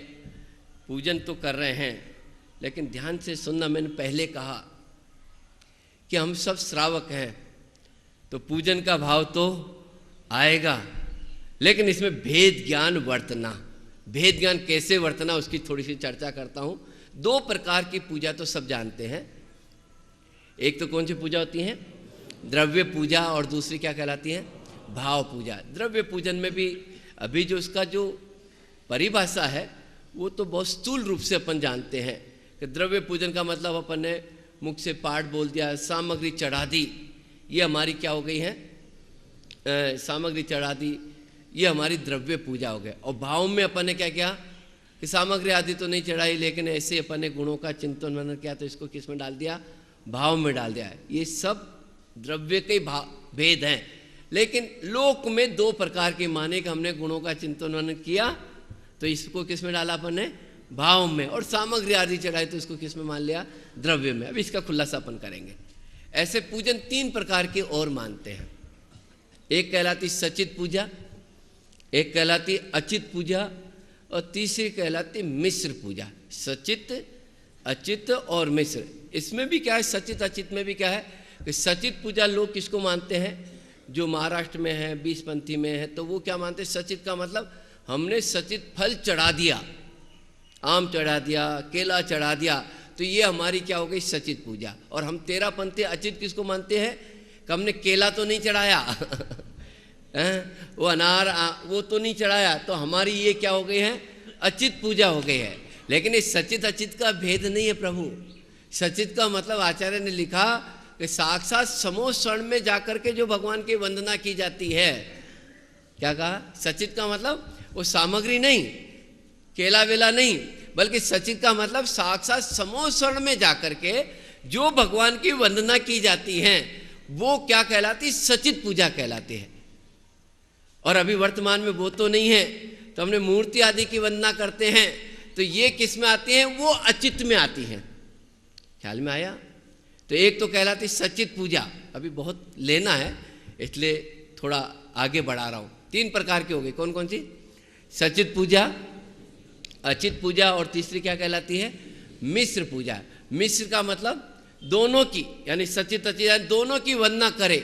पूजन तो कर रहे हैं, लेकिन ध्यान से सुनना। मैंने पहले कहा कि हम सब श्रावक हैं, तो पूजन का भाव तो आएगा, लेकिन इसमें भेद ज्ञान वर्तना, भेद ज्ञान कैसे वर्तना, उसकी थोड़ी सी चर्चा करता हूं। 2 प्रकार की पूजा तो सब जानते हैं। एक तो कौन सी पूजा होती है, द्रव्य पूजा, और दूसरी क्या कहलाती है, भाव पूजा। द्रव्य पूजन में भी अभी जो उसका जो परिभाषा है वो तो बहुत स्थूल रूप से अपन जानते हैं कि द्रव्य पूजन का मतलब अपन ने मुख से पाठ बोल दिया, सामग्री चढ़ा दी, ये हमारी क्या हो गई है, सामग्री चढ़ा दी, ये हमारी द्रव्य पूजा हो गई। और भाव में अपन ने क्या किया, कि सामग्री आदि तो नहीं चढ़ाई, लेकिन ऐसे अपने गुणों का चिंतन मनन किया तो इसको किस में डाल दिया? भाव में डाल दिया। ये सब द्रव्य के भेद हैं। लेकिन लोक में दो प्रकार के माने कि हमने गुणों का चिंतन मनन किया तो इसको किस में डाला अपन ने? भाव में। और सामग्री आदि चढ़ाई तो इसको किस में मान लिया? द्रव्य में। अब इसका खुलासा अपन करेंगे। ऐसे पूजन तीन प्रकार के और मानते हैं। एक कहलाती सचित पूजा, एक कहलाती अचित पूजा, और तीसरी कहलाती मिश्र पूजा। सचित, अचित और मिश्र। इसमें भी क्या है? सचित अचित में भी क्या है कि सचित पूजा लोग किसको मानते हैं? जो महाराष्ट्र में है, 20पंथी में है, तो वो क्या मानते हैं? सचित का मतलब हमने सचित फल चढ़ा दिया, आम चढ़ा दिया, केला चढ़ा दिया, तो ये हमारी क्या हो गई? सचित पूजा। और हम 13पंथी अचित किसको मानते हैं कि हमने केला तो नहीं चढ़ाया वो अनार वो तो नहीं चढ़ाया, तो हमारी ये क्या हो गई है? अचित पूजा हो गई है। लेकिन इस सचित अचित का भेद नहीं है प्रभु। सचित का मतलब आचार्य ने लिखा कि साक्षात समोषण में जाकर के जो भगवान की वंदना की जाती है। क्या कहा? सचित का मतलब वो सामग्री नहीं, केला वेला नहीं, बल्कि सचित का मतलब साक्षात समोषण में जाकर के जो भगवान की वंदना की जाती है वो क्या कहलाती? सचित पूजा कहलाती है। और अभी वर्तमान में वो तो नहीं है, तो हमने मूर्ति आदि की वंदना करते हैं, तो ये किस में आती हैं? वो अचित में आती हैं। ख्याल में आया? तो एक तो कहलाती सचित पूजा, अभी बहुत लेना है इसलिए थोड़ा आगे बढ़ा रहा हूँ। तीन प्रकार की हो गई। कौन कौन सी? सचित पूजा, अचित पूजा, और तीसरी क्या कहलाती है? मिश्र पूजा। मिश्र का मतलब दोनों की, यानी सचित अचित दोनों की वंदना करे।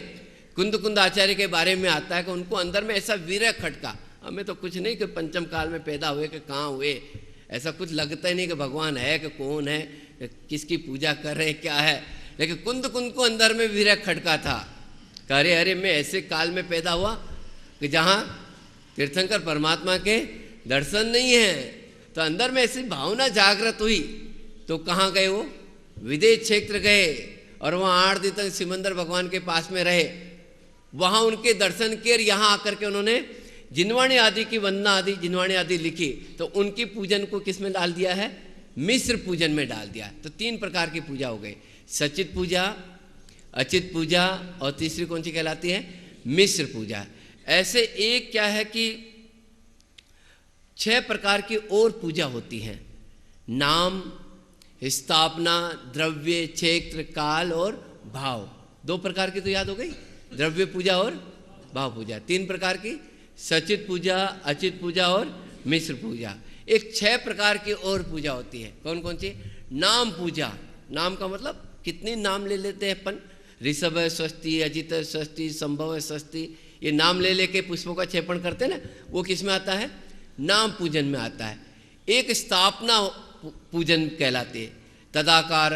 कुंद आचार्य के बारे में आता है कि उनको अंदर में ऐसा विरह खटका। हमें तो कुछ नहीं कि पंचम काल में पैदा हुए कि कहाँ हुए, ऐसा कुछ लगता ही नहीं कि भगवान है कि कौन है, किसकी पूजा कर रहे क्या है। लेकिन कुंद को अंदर में विरह खटका था। अरे अरे मैं ऐसे काल में पैदा हुआ कि जहाँ तीर्थंकर परमात्मा के दर्शन नहीं है, तो अंदर में ऐसी भावना जागृत हुई। तो कहाँ गए वो? विदेश क्षेत्र गए और वहाँ 8 दिन तक सिमंदर भगवान के पास में रहे। वहाँ उनके दर्शन किए और यहाँ आकर के उन्होंने जिनवाणी आदि की वंदना आदि जिनवाणी आदि लिखी। तो उनकी पूजन को किस में डाल दिया है? मिश्र पूजन में डाल दिया। तो तीन प्रकार की पूजा हो गई, सचित पूजा, अचित पूजा, और तीसरी कौन सी कहलाती है? मिश्र पूजा। ऐसे एक क्या है कि 6 प्रकार की और पूजा होती हैं। नाम, स्थापना, द्रव्य, क्षेत्र, काल और भाव। 2 प्रकार की तो याद हो गई, द्रव्य पूजा और भाव पूजा। 3 प्रकार की, सचित पूजा, अचित पूजा और मिश्र पूजा। एक 6 प्रकार की और पूजा होती है। कौन कौन सी? नाम पूजा। नाम का मतलब कितनी नाम ले लेते हैं अपन? ऋषभ है षष्ठी, अजित है षष्ठी, संभव है षष्ठी, ये नाम ले लेके पुष्पों का क्षेपण करते हैं ना, वो किस में आता है? नाम पूजन में आता है। एक स्थापना पूजन कहलाते हैं। तदाकार,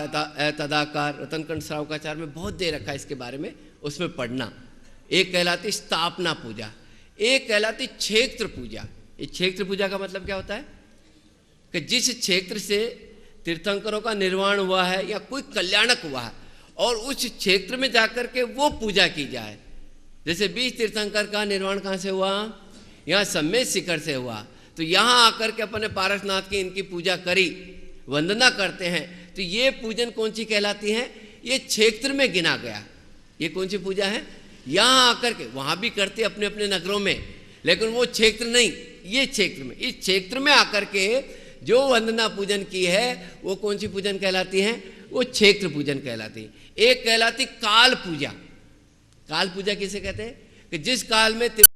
तदाकार, रतनकंठ श्रावकाचार्य में बहुत दे रखा है इसके बारे में, उसमें पढ़ना। एक कहलाती स्थापना पूजा, एक कहलाती क्षेत्र पूजा। ये क्षेत्र पूजा का मतलब क्या होता है कि जिस क्षेत्र से तीर्थंकरों का निर्वाण हुआ है या कोई कल्याणक हुआ है और उस क्षेत्र में जाकर के वो पूजा की जाए। जैसे 20 तीर्थंकर का निर्वाण कहाँ से हुआ? यहाँ सम्मेद शिखर से हुआ। तो यहाँ आकर के अपने पारसनाथ की इनकी पूजा करी, वंदना करते हैं। तो ये पूजन कौन सी कहलाती है? ये क्षेत्र में गिना गया। ये कौन सी पूजा है? यहाँ आकर के, वहाँ भी करते अपने अपने नगरों में, लेकिन वो क्षेत्र नहीं, ये क्षेत्र में, इस क्षेत्र में आकर के जो वंदना पूजन की है वो कौन सी पूजन कहलाती है? वो क्षेत्र पूजन कहलाती है। एक कहलाती काल पूजा। काल पूजा किसे कहते हैं? कि जिस काल में